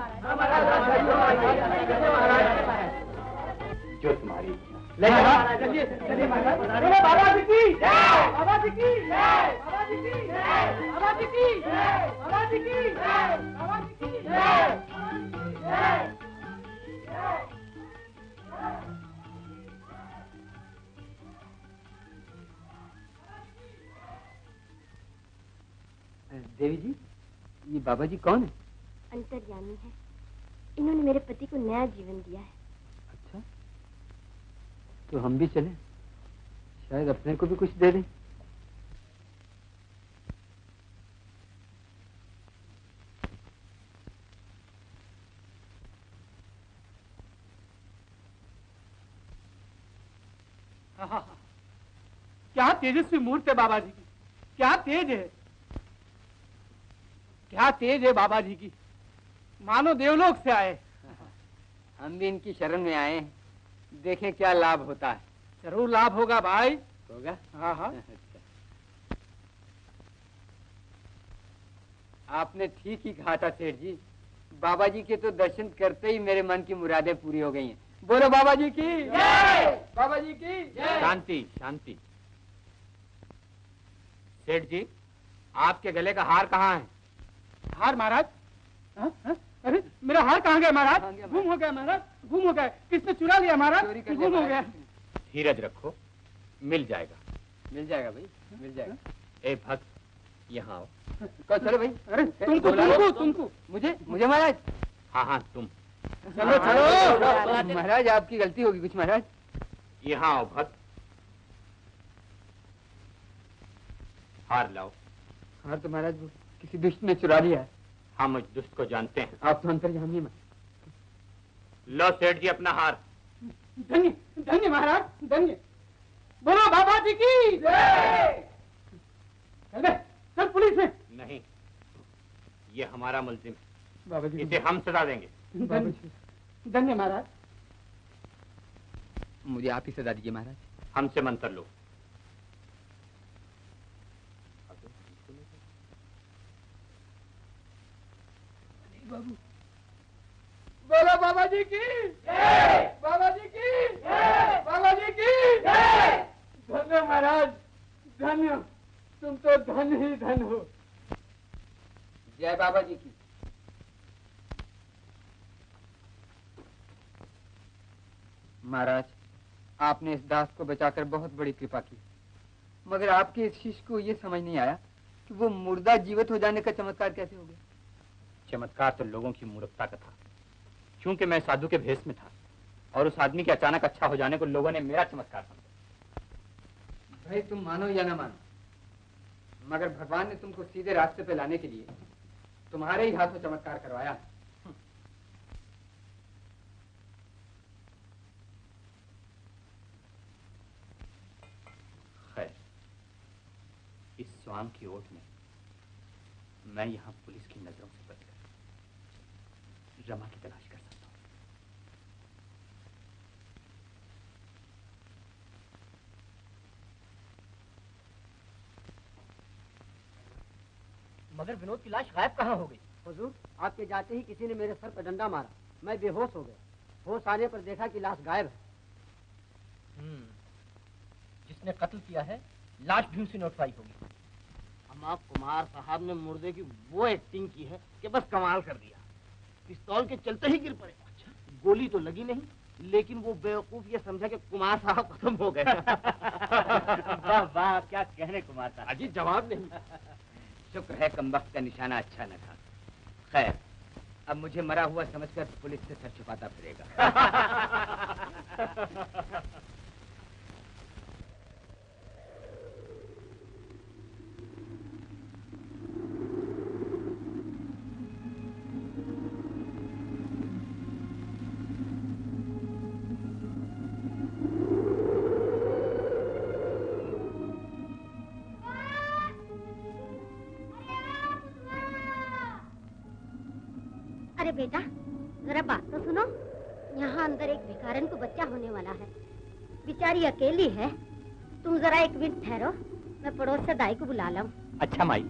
जो तुम्हारी चलिए चलिए महाराज। बाबा जी की जय। बाबा जी की जय। बाबा जी की जय। बाबा जी की जय। बाबा जी की जय। बाबा जी की जय। देवी जी, ये बाबा जी कौन है? अंतर्यामी है। इन्होंने मेरे पति को नया जीवन दिया है। अच्छा, तो हम भी चलें, शायद अपने को भी कुछ दे दें। क्या तेजस्वी मूर्त है बाबा जी की। क्या तेज है, क्या तेज है बाबा जी की। मानो देवलोक से आए। हम भी इनकी शरण में आए, देखें क्या लाभ होता है। जरूर लाभ होगा भाई। होगा? हाँ हाँ। आपने ठीक ही कहा था सेठ जी। बाबा जी के तो दर्शन करते ही मेरे मन की मुरादें पूरी हो गई हैं। बोलो बाबा जी की जय, बाबा जी की जय। शांति शांति। सेठ जी, आपके गले का हार कहाँ है? हार महाराज? अरे मेरा हार कहाँ गया महाराज? गुम हो गया महाराज, गुम हो गया। किसने चुरा लिया महाराज? गुम हो गया। धीरज रखो, मिल जाएगा। मिल जाएगा भाई, मिल जाएगा। ए भक्त, यहाँ आओ। चलो भाई। अरे तुमको मुझे महाराज। हाँ हाँ तुम। चलो चलो महाराज, आपकी गलती होगी कुछ महाराज। यहाँ आओ भक्त। हार लाओ। हार तो महाराज वो किसी दुष्ट ने चुरा लिया है। हम उस दुष्ट को जानते हैं। आप तो अंतर्यामी हैं। लो सेठ जी अपना हार। धन्य धन्य महाराज, धन्य। बोलो बाबा जी की जय। चल पुलिस में। नहीं, ये हमारा मुल्जिम है। बाबा जी इसे हम सजा देंगे। धन्य महाराज। मुझे आप ही सजा दीजिए महाराज। हमसे मंत्र लो। बाबू, बोलो बाबा जी की जय, बाबा जी की जय, बाबा जी की जय। धन्य महाराज, धन्य। तुम तो धन ही धन हो। जय बाबा जी की। महाराज, आपने इस दास को बचाकर बहुत बड़ी कृपा की, मगर आपके इस शिष्य को ये समझ नहीं आया कि वो मुर्दा जीवित हो जाने का चमत्कार कैसे हो गया। चमत्कार तो लोगों की मूर्खता का था। क्योंकि मैं साधु के भेष में था और उस आदमी के अचानक अच्छा हो जाने को लोगों ने मेरा चमत्कार समझा। भाई तुम मानो या ना मानो, मगर भगवान ने तुमको सीधे रास्ते पे लाने के लिए तुम्हारे ही हाथों चमत्कार करवाया। खैर, इस स्वाम की ओट में मैं यहाँ पुलिस की नजरों से बचकर रमा की तलाश कर सकता हूँ। मगर विनोद की लाश गायब कहाँ हो गई? हुजूर, आपके जाते ही किसी ने मेरे सर पर डंडा मारा। मैं बेहोश हो गया। होश आने पर देखा कि लाश गायब है। जिसने कत्ल किया है लाश भी उसी ने उठवाई होगी। हमारा कुमार साहब ने मुर्दे की वो एक्टिंग की है कि बस कमाल कर दिया। पिस्तौल के चलते ही गिर पड़े। अच्छा, गोली तो लगी नहीं, लेकिन वो बेवकूफ ये समझा कि कुमार साहब खत्म हो गए। वाह वाह, क्या कहने कुमार साहब। अजी जवाब नहीं। शुक्र है कमबख्त का निशाना अच्छा न था। खैर, अब मुझे मरा हुआ समझकर पुलिस से सर छुपाता फिरेगा। अरे बेटा, जरा बात तो सुनो। यहाँ अंदर एक भिखारन को बच्चा होने वाला है। बेचारी अकेली है। तुम जरा एक मिनट ठहरो, मैं पड़ोस से दाई को बुला लाऊं। अच्छा माई।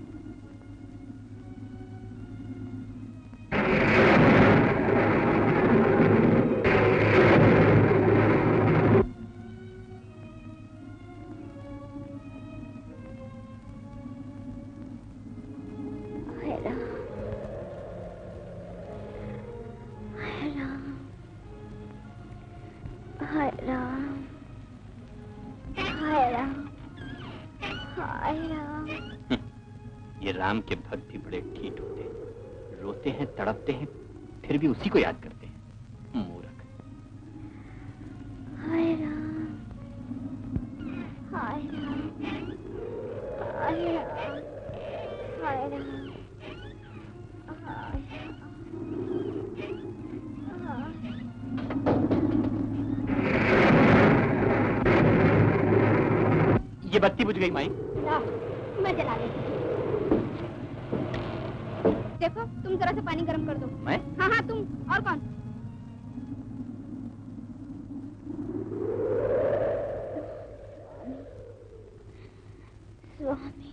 ये राम के भक्त भी बड़े ठीठ होते हैं, रोते हैं, तड़पते हैं, फिर भी उसी को याद करते हैं। मूर्ख। हाय राम, हाय राम, हाय राम, हाय राम, ये बत्ती बुझ गई माई। मैं जला लेती हूँ। देखो, तुम जरा सा पानी गर्म कर दो। मैं? हाँ हाँ तुम, और कौन? स्वामी।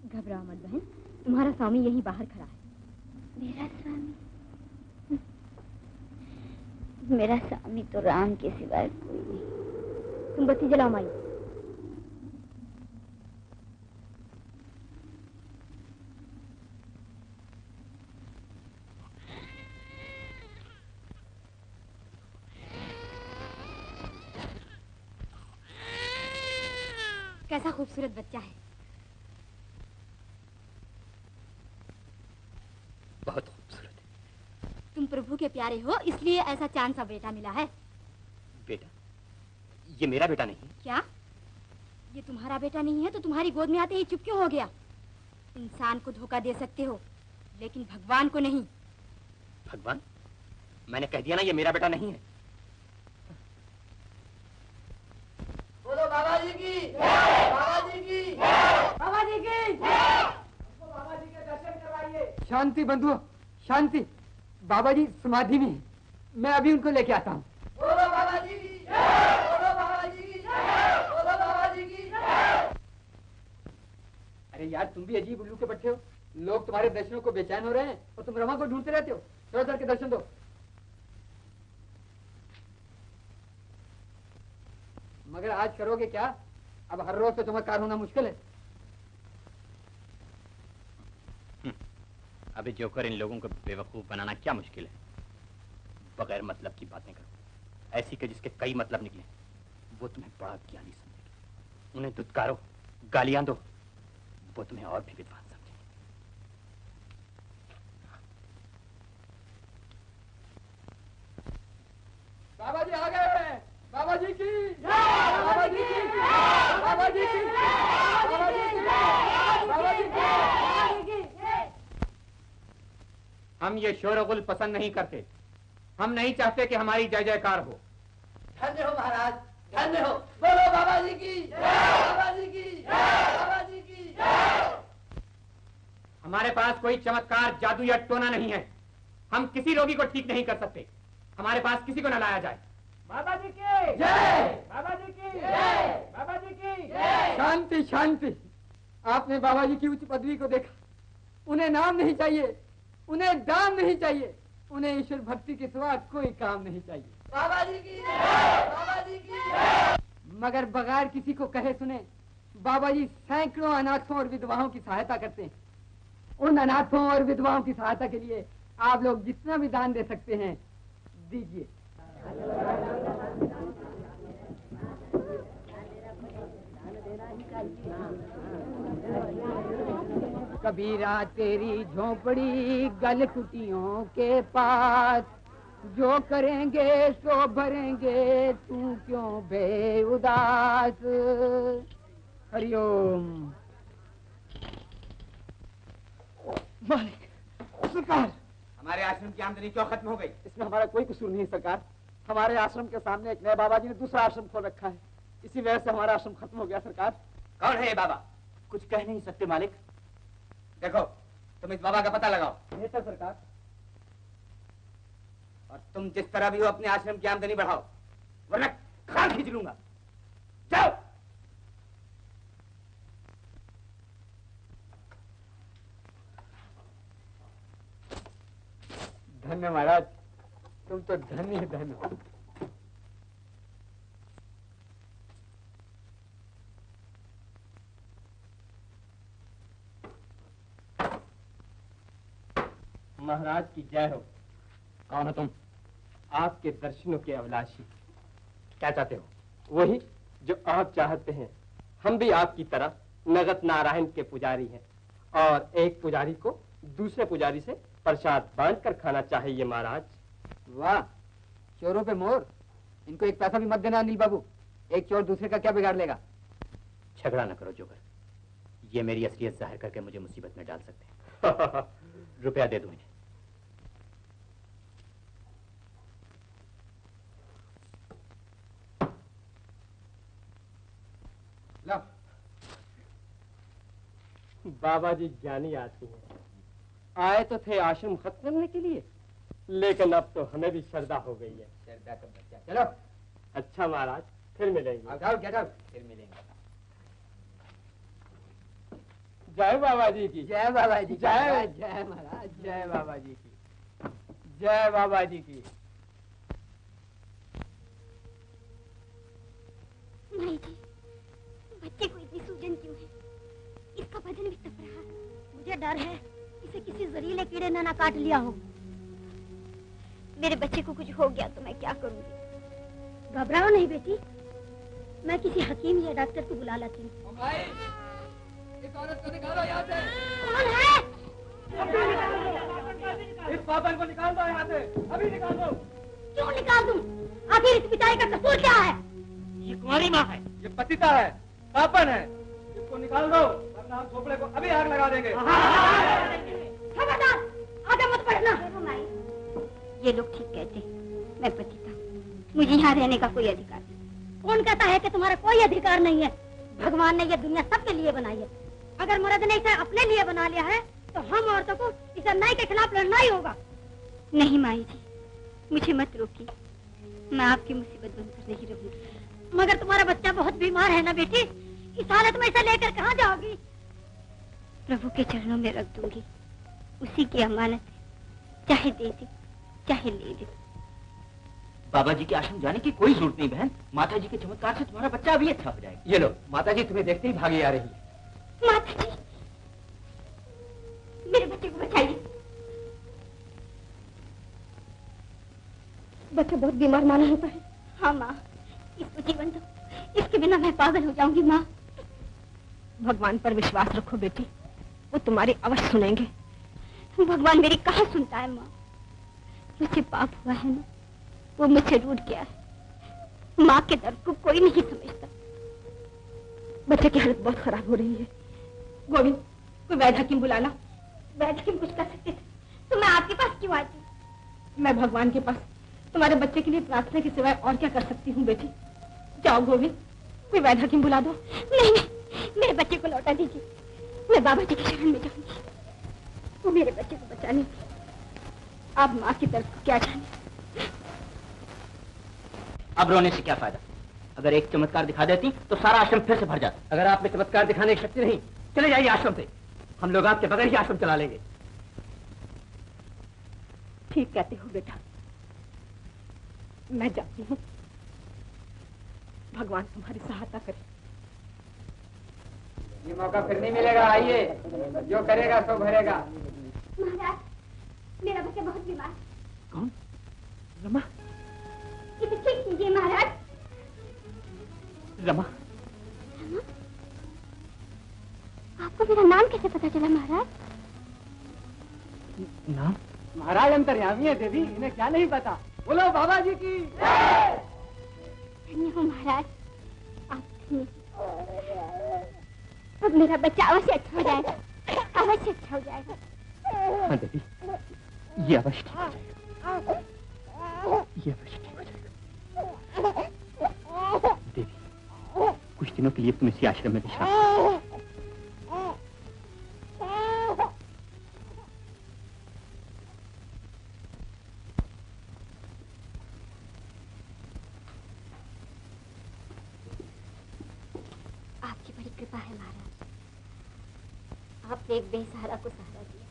घबराओ मत बहन, तुम्हारा स्वामी यहीं बाहर खड़ा है। मेरा स्वामी? मेरा स्वामी तो राम के सिवाय कोई नहीं। तुम बत्ती जलाओ माई। कैसा खूबसूरत बच्चा है। बहुत खूबसूरत है। तुम प्रभु के प्यारे हो, इसलिए ऐसा चांद सा बेटा मिला है। बेटा? ये मेरा बेटा नहीं है। क्या ये तुम्हारा बेटा नहीं है तो तुम्हारी गोद में आते ही चुप क्यों हो गया? इंसान को धोखा दे सकते हो लेकिन भगवान को नहीं। भगवान? मैंने कह दिया ना ये मेरा बेटा नहीं है। बोलो बाबा जी की जय, बाबा जी की जय, बाबा जी की जय। बाबा जी के दर्शन करवाइए। शांति बंधुओं, शांति। बाबा जी समाधि में हैं। मैं अभी उनको लेके आता हूँ। बोलो बाबा जी की जय, बोलो बाबा जी की जय, बोलो बाबा जी की जय। अरे यार, तुम भी अजीब उल्लू के बच्चे हो। लोग तुम्हारे दर्शनों को बेचैन हो रहे हैं और तुम रमा को ढूंढते रहते हो। चलो सर के दर्शन दो। मगर आज करोगे क्या? अब हर रोज तो चमत्कार होना मुश्किल है। अभी जोकर इन लोगों को बेवकूफ बनाना क्या मुश्किल है? बगैर मतलब की बातें करो, ऐसी कि जिसके कई मतलब निकले। वो तुम्हें बड़ा ज्ञानी समझेगी। उन्हें दुत्कारो, गालियां दो, वो तुम्हें और भी विद्वान समझेंगे। बाबा जी आ गए। बाबा जी की जय, बाबा जी की जय, बाबा जी की जय, बाबा जी की जय, बाबा जी की जय। हम ये शोरगुल पसंद नहीं करते। हम नहीं चाहते कि हमारी जय जयकार हो। धन्य हो महाराज, धन्य हो। बोलो बाबा जी की जय, बाबा जी की जय, बाबा जी की जय। हमारे पास कोई चमत्कार, जादू या टोना नहीं है। हम किसी रोगी को ठीक नहीं कर सकते। हमारे पास किसी को न लाया जाए। बाबा जी की जय, बाबा जी की जय, बाबा जी की जय। शांति शांति। आपने बाबा जी की उच्च पदवी को देखा। उन्हें नाम नहीं चाहिए, उन्हें दाम नहीं चाहिए, उन्हें ईश्वर भक्ति के सिवा कोई काम नहीं चाहिए। बाबा जी की जय, बाबा जी की जय। मगर बगैर किसी को कहे सुने बाबा जी सैकड़ों अनाथों और विधवाओं की सहायता करते हैं। उन अनाथों और विधवाओं की सहायता के लिए आप लोग जितना भी दान दे सकते हैं दीजिए। कबीरा तेरी झोपड़ी गलकुटियों के पास, जो करेंगे सो भरेंगे, तू क्यों बेउदास। हरिओम। मालिक, सरकार, हमारे आश्रम की आमदनी क्यों खत्म हो गई? इसमें हमारा कोई कसूर नहीं है सरकार। हमारे आश्रम के सामने एक नए बाबा जी ने दूसरा आश्रम खोल रखा है, इसी वजह से हमारा आश्रम खत्म हो गया सरकार। कौन है ये बाबा? कुछ कह नहीं सकते मालिक। देखो, तुम इस बाबा का पता लगाओ। बेहतर सरकार। और तुम जिस तरह भी हो अपने आश्रम की आमदनी बढ़ाओ, वरना खाल खींच लूंगा। जाओ। धन्य महाराज, तुम तो धन्य धन्य हो। महाराज की जय हो। कौन हो तुम? आपके दर्शनों के अभिलाषी। क्या चाहते हो? वही जो आप चाहते हैं। हम भी आपकी तरह नगद नारायण के पुजारी हैं और एक पुजारी को दूसरे पुजारी से प्रसाद बांट कर खाना चाहिए महाराज। वाह, चोरों पे मोर। इनको एक पैसा भी मत देना अनिल बाबू। एक चोर दूसरे का क्या बिगाड़ लेगा? झगड़ा न करो जोकर, ये मेरी असलियत जाहिर करके मुझे मुसीबत में डाल सकते हैं। रुपया दे दो इन्हें। लो। बाबा जी ज्ञानी आदमी हैं। आए तो थे आश्रम खत्म करने के लिए, लेकिन अब तो हमें भी श्रद्धा हो गई है। श्रद्धा का बच्चा। चलो। अच्छा महाराज, फिर मिलेंगे। आओ, गेट आउट। फिर मिलेंगे। जय बाबा जी की। जय बाबा जी। जय जय महाराज। जय बाबा जी की। जय बाबा जी की। नहीं जी, बच्चे को इतनी सूजन क्यों है? इसका बदन भी तप रहा है। मुझे डर है इसे किसी जहरीले कीड़े ने ना काट लिया हो। मेरे बच्चे को कुछ हो गया तो मैं क्या करूंगी? घबराओ नहीं बेटी, मैं किसी हकीम या डॉक्टर को बुला लाती हूँ। इस औरत को निकालो यहाँ से। कौन है? इस पापन को निकाल दो यहाँ से, अभी निकाल दो। क्यों निकाल दूं? आखिर इस पिटाई का कसूर क्या है? ये कुंवारी माँ है, ये पतिता है, पापन है, इसको निकाल दो वरना हम झोपड़े को अभी आग लगा देंगे। खबरदार, आगे मत बढ़ना। ये लोग ठीक कहते, मैं पतिता, मुझे यहाँ रहने का कोई अधिकार नहीं। कौन कहता है कि तुम्हारा कोई अधिकार नहीं है? भगवान ने ये दुनिया सबके लिए बनाई है। अगर मर्द ने इसे अपने लिए बना लिया है तो हम औरतों को इस अन्याय के खिलाफ लड़ना ही होगा। नहीं माई जी, मुझे मत रोकिए, मैं आपकी मुसीबत बनकर नहीं रहूंगी। मगर तुम्हारा बच्चा बहुत बीमार है ना बेटी, इस हालत में इसे लेकर कहाँ जाओगी? प्रभु के चरणों में रख दूंगी, उसी की अमानत है, चाहे दे दे चाहे ले दे। बाबा जी के आश्रम जाने की कोई जरूरत नहीं बहन, माता जी के चमत्कार से तुम्हारा बच्चा अभी अच्छा हो जाएगा। ये लो, माता जी तुम्हें देखते ही भागी आ रही है। माता जी, मेरे बच्चे को बचाइए। बच्चा बहुत बीमार माना होता है। हाँ माँ, इसको जीवन दो, इसके बिना मैं पागल हो जाऊंगी। माँ, भगवान पर विश्वास रखो बेटी, वो तुम्हारी अवश्य सुनेंगे। भगवान मेरी कहाँ सुनता है माँ? मुझे पाप हुआ है ना, वो मुझसे रूठ गया है। माँ के दर्द को कोई नहीं समझता। बच्चे की हालत बहुत खराब हो रही है। गोविंद, कोई वैद्य हकीम बुला ला। वैद्य हकीम कुछ कर सकते थे तो मैं आपके पास क्यों आती? मैं भगवान के पास तुम्हारे बच्चे के लिए प्रार्थना के सिवाय और क्या कर सकती हूँ बेटी? जाओ गोविंद, कोई वैद्य हकीम बुला दो। नहीं नहीं, मेरे बच्चे को लौटा दीजिए, मैं बाबा जी की शरण में जाऊंगी। वो मेरे बच्चे को बचाने, आप माँ की तरफ को क्या जाने। अब रोने से क्या फायदा? अगर एक चमत्कार दिखा देती तो सारा आश्रम फिर से भर जाता। अगर आप में चमत्कार दिखाने की शक्ति नहीं, चले जाइए आश्रम से, हम लोग आपके बगैर ही आश्रम चला लेंगे। ठीक कहते हो बेटा, मैं जाती हूँ। भगवान तुम्हारी सहायता करे। ये मौका फिर नहीं मिलेगा, आइए, जो करेगा सो भरेगा। महाराज, मेरा बच्चा बहुत बीमार। कौन? रमा? इसे ठीक कीजिए महाराज। रमा? रमा? आपको मेरा नाम कैसे पता चला महाराज? नाम? महाराज अंतर्यामी है देवी, इन्हें क्या नहीं पता। बोलो बाबा जी की। धन्य हो महाराज, आप धन्य। अब मेरा बच्चा अवश्य अच्छा हो जाएगा, अवश्य अच्छा हो जाएगा। हाँ देवी, ये अवश्य ठीक हो जाएगा, ये अवश्य ठीक हो जाएगा। देवी, कुछ दिनों के लिए तुम इसी आश्रम में विश्राम। आपकी बड़ी कृपा है महाराज, आपने एक बेसहारा को सहारा दिया।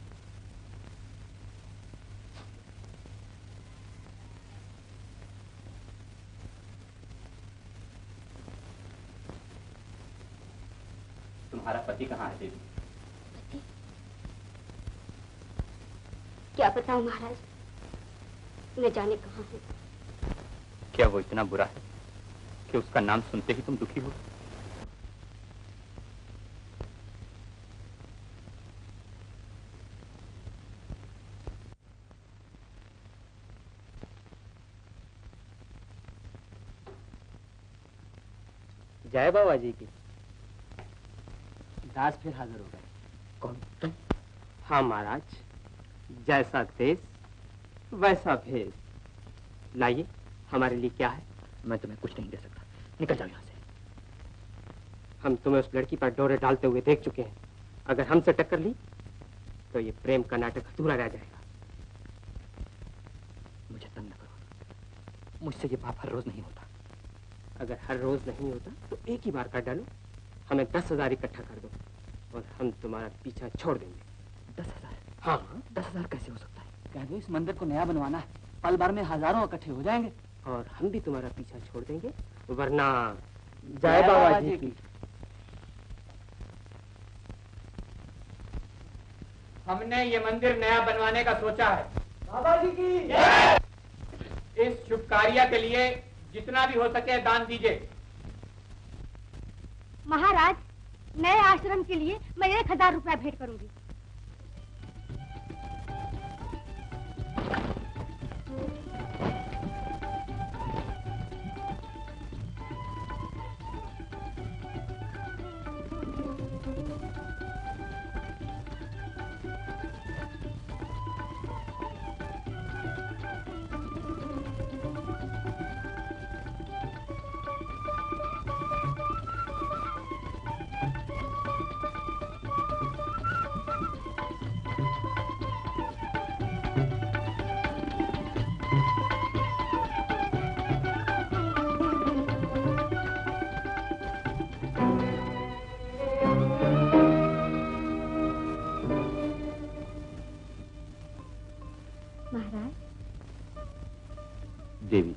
तुम्हारा पति कहाँ है देवी? पति? क्या बताऊं महाराज, न जाने कहाँ है। क्या वो इतना बुरा है कि उसका नाम सुनते ही तुम दुखी हो? जय बाबा जी की। दास फिर हाजिर हो गए। कौन तुम? हाँ महाराज, जैसा देश वैसा भेष। लाइए, हमारे लिए क्या है? मैं तुम्हें कुछ नहीं दे सकता, निकल जाओ यहाँ से। हम तुम्हें उस लड़की पर डोरे डालते हुए देख चुके हैं। अगर हमसे टक्कर ली तो ये प्रेम का नाटक अधूरा रह जाएगा। मुझे तंग न करो, मुझसे ये पाप हर रोज नहीं होता। अगर हर रोज नहीं होता तो एक ही बार कर डालो, हमें 10,000 इकट्ठा कर दो। और हम तुम्हारा पीछा छोड़ देंगे। 10,000? हाँ। 10,000 कैसे हो सकता है? कह दो इस मंदिर को नया बनवाना है, पल भर में हजारों इकट्ठे हो जाएंगे। और हम भी तुम्हारा पीछा छोड़ देंगे, वरना जय बाबा जी की। हमने ये मंदिर नया बनवाने का सोचा है। बाबा जी की। इस शुभ कार्य के लिए जितना भी हो सके दान दीजिए। महाराज, नए आश्रम के लिए मैं 1,000 रुपया भेंट करूंगी। देवी,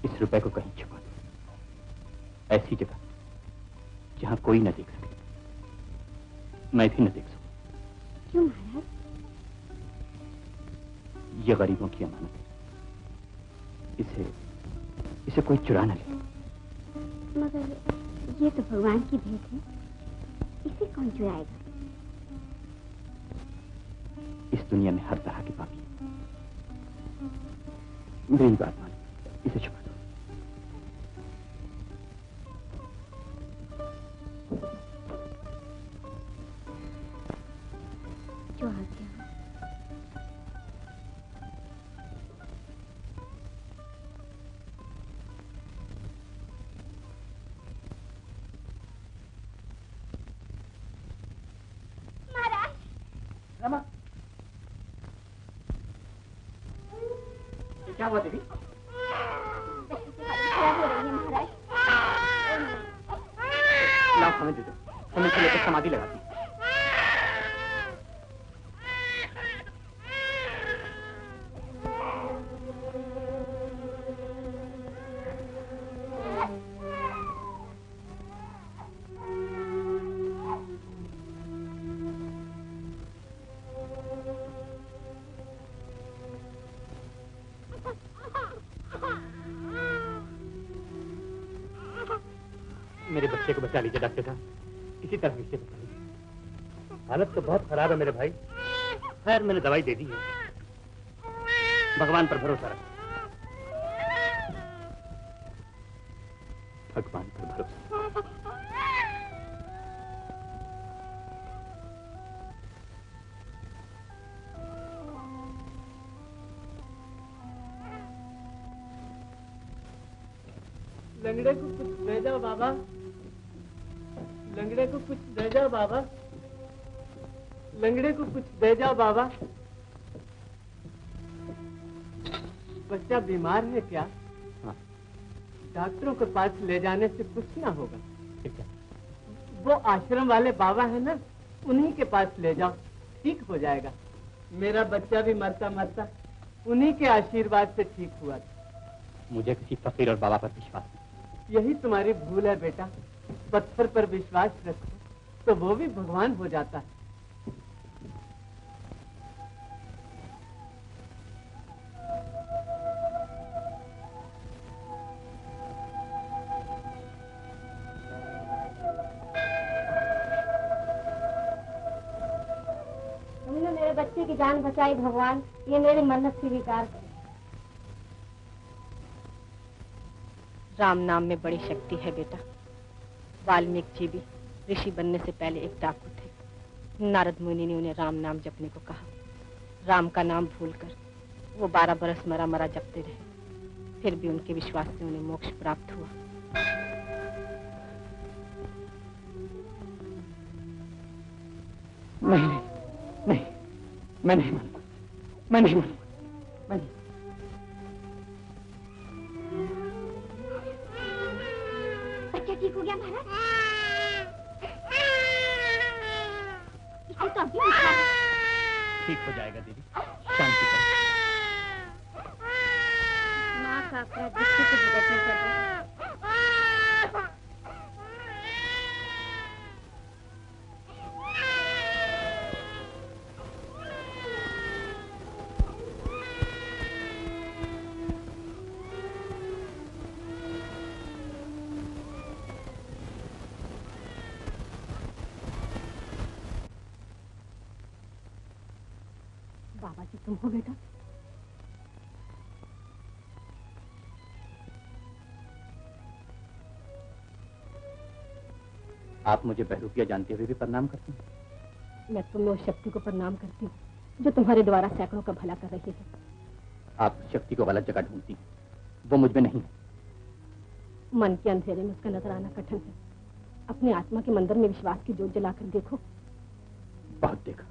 इस रुपए को कहीं छुपा दो, ऐसी जगह जहां कोई न देख सके, मैं भी न देख सकूं। क्यों महाराज? ये गरीबों की अमानत है, इसे कोई चुरा न ले। मगर ये तो भगवान की भेंट है, इसे कौन चुराएगा? इस दुनिया में हर तरह के पापी हैं। मेरी बात मान, इसे छुपा दो। जो आ गया। रमा, क्या हुआ देवी? खराब हो रही है महाराज। लाओ हमें दे दो, हम इसे लेकर समाधि लगाती हैं। मेरे बच्चे को बचा लीजिए डॉक्टर साहब, किसी तरह इसे बचा लीजिए। हालत तो बहुत खराब है मेरे भाई। खैर मैंने दवाई दे दी है, भगवान पर भरोसा रखो। भगवान पर भरोसा। लंगड़े को कुछ दे जाओ बाबा, लंगड़े को कुछ दे जाओ बाबा, लंगड़े को कुछ दे जाओ बाबा। बच्चा बीमार है क्या? हाँ। डॉक्टरों के पास ले जाने से कुछ ना होगा। वो आश्रम वाले बाबा है ना, उन्हीं के पास ले जाओ, ठीक हो जाएगा। मेरा बच्चा भी मरता मरता उन्हीं के आशीर्वाद से ठीक हुआ था। मुझे किसी फकीर और बाबा पर विश्वास नहीं। यही तुम्हारी भूल है बेटा, पत्थर पर विश्वास रखो तो वो भी भगवान हो जाता है। तुमने मेरे बच्चे की जान बचाई भगवान, ये मेरी मन्नत स्वीकार करो। राम नाम में बड़ी शक्ति है बेटा। वाल्मीकि जी भी ऋषि बनने से पहले एक डाकू थे। नारद मुनि ने उन्हें राम नाम जपने को कहा। राम का नाम भूलकर वो 12 बरस मरा मरा जपते रहे, फिर भी उनके विश्वास से उन्हें मोक्ष प्राप्त हुआ। नहीं नहीं नहीं, मैं नहीं मानूंगा, मैं नहीं मानूंगा, मैं नहीं। बच्चा ठीक हो गया महाराज? ठीक हो जाएगा दीदी, शांति करो। माँ का अपराध बच्चे को भुगतना पड़ रहा है। बाबा जी तुम हो बेटा? आप मुझे बहरूपिया जानते हुए भी प्रणाम करती हैं? मैं तुम में उस शक्ति को प्रणाम करती हूँ जो तुम्हारे द्वारा सैकड़ों का भला कर रही है। आप शक्ति को गलत जगह ढूंढती हैं, वो मुझ में नहीं है। मन के अंधेरे में उसका नजर आना कठिन है। अपनी आत्मा के मंदिर में विश्वास की जोत जलाकर देखो। बहुत देखा,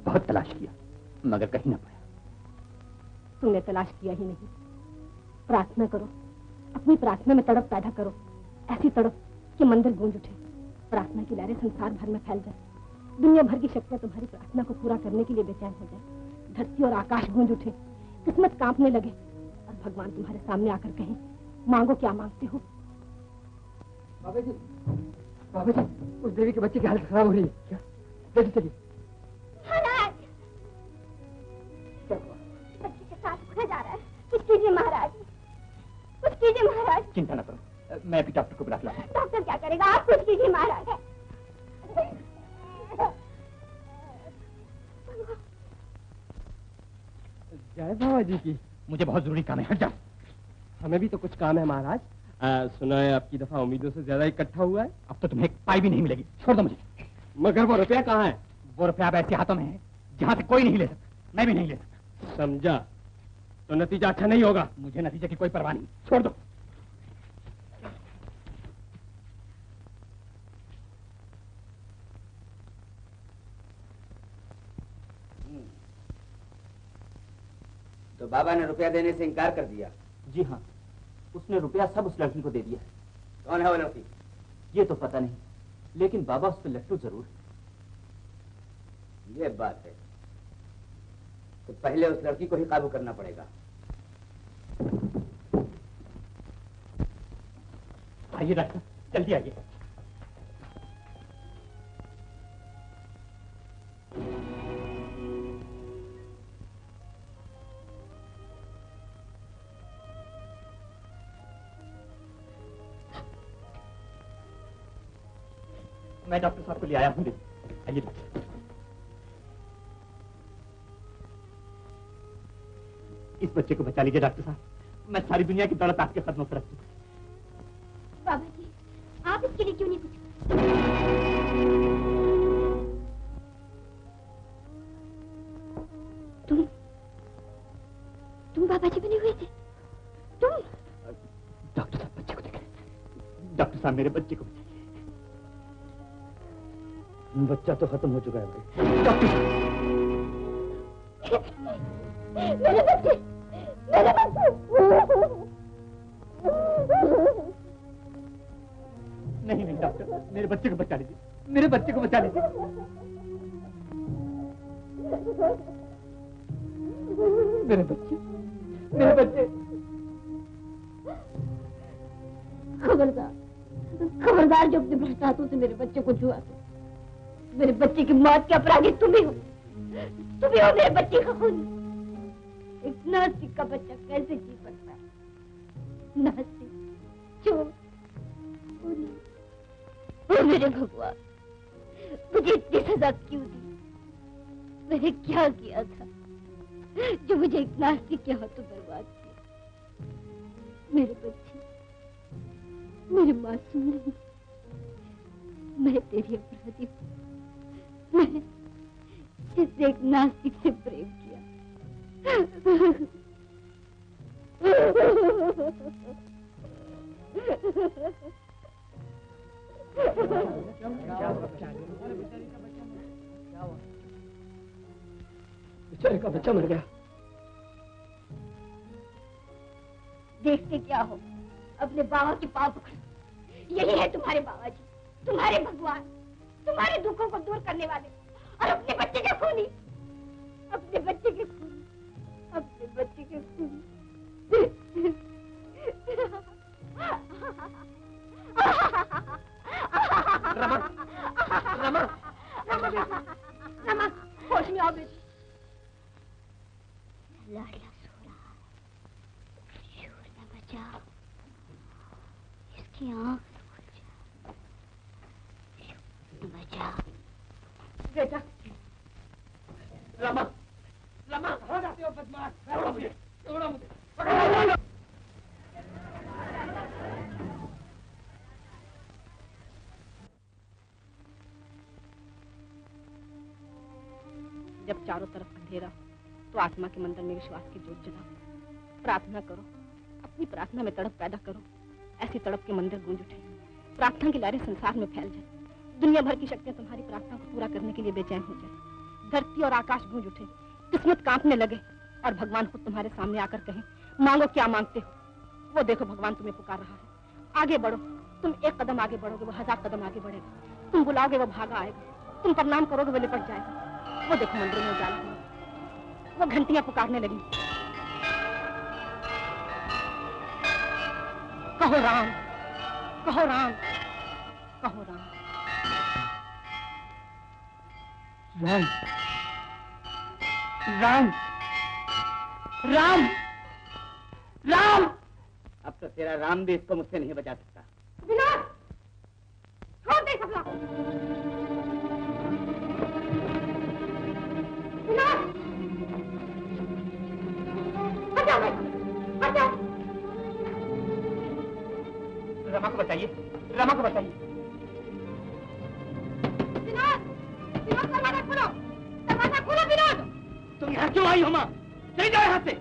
बहुत तलाश किया, मगर कहीं ना पाया। तुमने तलाश किया ही नहीं। प्रार्थना करो, अपनी प्रार्थना में तड़प पैदा करो, ऐसी तड़प कि मंदिर गूंज उठे। प्रार्थना की लहरें संसार भर में फैल जाए। दुनिया भर की शक्तियां तुम्हारी प्रार्थना को पूरा करने के लिए बेचैन हो जाए। धरती और आकाश गूंज उठे, किस्मत कांपने लगे और भगवान तुम्हारे सामने आकर कहें, मांगो क्या मांगते हो। बाबा जी, उस देवी के बच्चे की हालत खराब हो रही है। क्या? जल्दी चलिए। बच्चे के साथ उठा जा रहा है। कुछ कीजिए महाराज, कुछ कीजिए महाराज। चिंता न करो, मैं भी डॉक्टर को बुला लाऊं। डॉक्टर क्या करेगा? आप कुछ कीजिए महाराज। जय बाबा जी की। मुझे बहुत जरूरी काम है, हट जाओ। हमें भी तो कुछ काम है महाराज। सुना है आपकी दफा उम्मीदों से ज्यादा इकट्ठा हुआ है। अब तो तुम्हें एक पाई भी नहीं मिलेगी, छोड़ दो मुझे। मगर वो रुपया कहाँ है? वो रुपया अब ऐसे हाथों में है जहाँ से कोई नहीं ले सकता, मैं भी नहीं ले सकता। समझा, तो नतीजा अच्छा नहीं होगा। मुझे नतीजे की कोई परवाह नहीं, छोड़ दो। तो बाबा ने रुपया देने से इनकार कर दिया? जी हाँ, उसने रुपया सब उस लड़की को दे दिया है। कौन है वो लड़की? ये तो पता नहीं, लेकिन बाबा उस पर लट्टू जरूर है। ये बात है, तो पहले उस लड़की को ही काबू करना पड़ेगा। आइए डॉक्टर, जल्दी आइए। मैं डॉक्टर साहब को ले आया हूँ। आइए डॉक्टर। इस बच्चे को बचा लीजिए डॉक्टर साहब, मैं सारी दुनिया की दौलत आपके कदमों पर रखती हूँ। बाबा जी, आप इसके लिए क्यों नहीं कुछ? तुम बाबा जी बने हुए थे? तुम? डॉक्टर साहब बच्चे को देखें। डॉक्टर साहब मेरे बच्चे को बचाइए। बच्चा तो खत्म हो चुका है भाई। डॉक्टर मेरे बच्चे, मेरे बच्चे। नहीं नहीं डॉक्टर, मेरे बच्चे को बचा लीजिए, मेरे बच्चे को बचा लीजिए। मेरे बच्चे, मेरे बच्चे। खबरदार, खबरदार जो अपने भ्रष्ट हाथों से मेरे बच्चे को छुआ दो। मेरे बच्चे की मौत के अपराधी तुम ही हो। तुम ही हो मेरे बच्चे का खून। एक नास्तिक का बच्चा कैसे जी सकता है? नास्तिक, चोर, ओ मेरे भगवान, मुझे इतनी सजा क्यों दी? मैंने क्या किया था जो मुझे एक नास्तिक के हाथों बर्बाद किया? मेरे बच्चे, मेरे मासूम नहीं, मैं तेरी अपराधी हूँ। मैं जिससे एक नास्तिक से प्रेम किया। बेचारे का बच्चा मर गया। देखते क्या हो, अपने बाबा के पांव पकड़ो। यही है तुम्हारे बाबा जी, तुम्हारे भगवान, तुम्हारे दुखों को दूर करने वाले और अपने बच्चे का खूनी। अब बचाओ बेटी। लाडला सो रहा है, शोर न बचाओ, इसकी आँख खुल जाए, शोर न बचाओ। बेटा रमा, रमा कहाँ जाते हो बदमाश? छोड़ो मुझे, छोड़ो मुझे, पकड़ो मुझे। जब चारों तरफ अंधेरा तो आत्मा के मंदिर में विश्वास की ज्योत जलाओ, प्रार्थना करो, अपनी प्रार्थना में तड़प पैदा करो, ऐसी तड़प के मंदिर गूंज उठे, प्रार्थना की लहरें संसार में फैल जाए, दुनिया भर की शक्तियां तुम्हारी प्रार्थना को पूरा करने के लिए बेचैन हो जाए, धरती और आकाश गूंज उठे, किस्मत कांपने लगे और भगवान खुद तुम्हारे सामने आकर कहे, मांगो क्या मांगते हो। वो देखो भगवान तुम्हें पुकार रहा है, आगे बढ़ो। तुम एक कदम आगे बढ़ोगे वो 1000 कदम आगे बढ़ेगा, तुम बुलाओगे वो भागा आएगा, तुम प्रणाम करोगे वो लिपट जाएगा। वो देखो मंदिर में उजाला हुआ, वो घंटियां पुकारने लगी, कहो राम, कहो राम, कहो राम। राम, राम, राम, राम। अब तो तेरा राम भी इसको मुझसे नहीं बचा सकता। विनोद, छोड़ दे सब लोग। विनोद, हटाओ, हटाओ। रमा को बताइए, रमा को बताइए। विनोद, विनोद दरवाजा खोलो, दरवाजा खोलो विनोद। तुम यहाँ क्यों आई हो माँ? चले जाओ यहाँ से।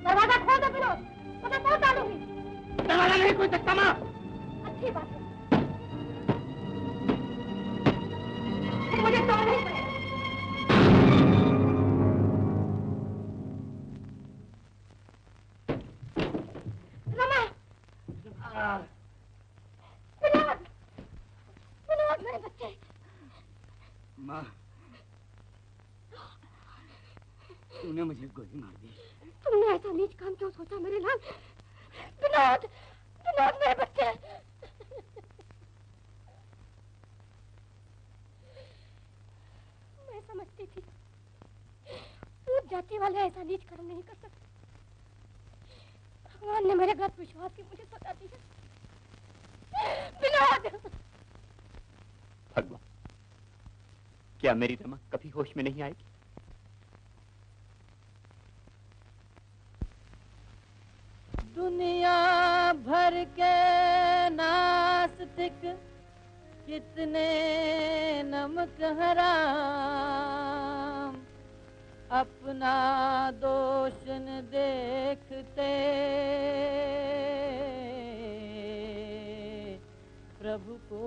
दरवाजा खोल दो विनोद, मैं बहुत डालूंगी। दरवाजा नहीं खोल सकता माँ। अच्छी बात है, मुझे तो नहीं पड़ेगा। रमा, विनोद, विनोद मेरे बच्चे। माँ, तूने मुझे गोली मार दी। तुमने ऐसा नीच काम क्यों सोचा मेरे लाल? विनोद, विनोद मेरे बच्चे। मैं समझती थी ऊंच जाति वाले ऐसा नीच कर्म नहीं कर सकते। भगवान ने मेरे गलत विश्वास की मुझे सजा दी है। विनोद, भगवान, क्या मेरी रमा कभी होश में नहीं आएगी? दुनिया भर के नास्तिक कितने नमक हराम, अपना दोष न देखते प्रभु को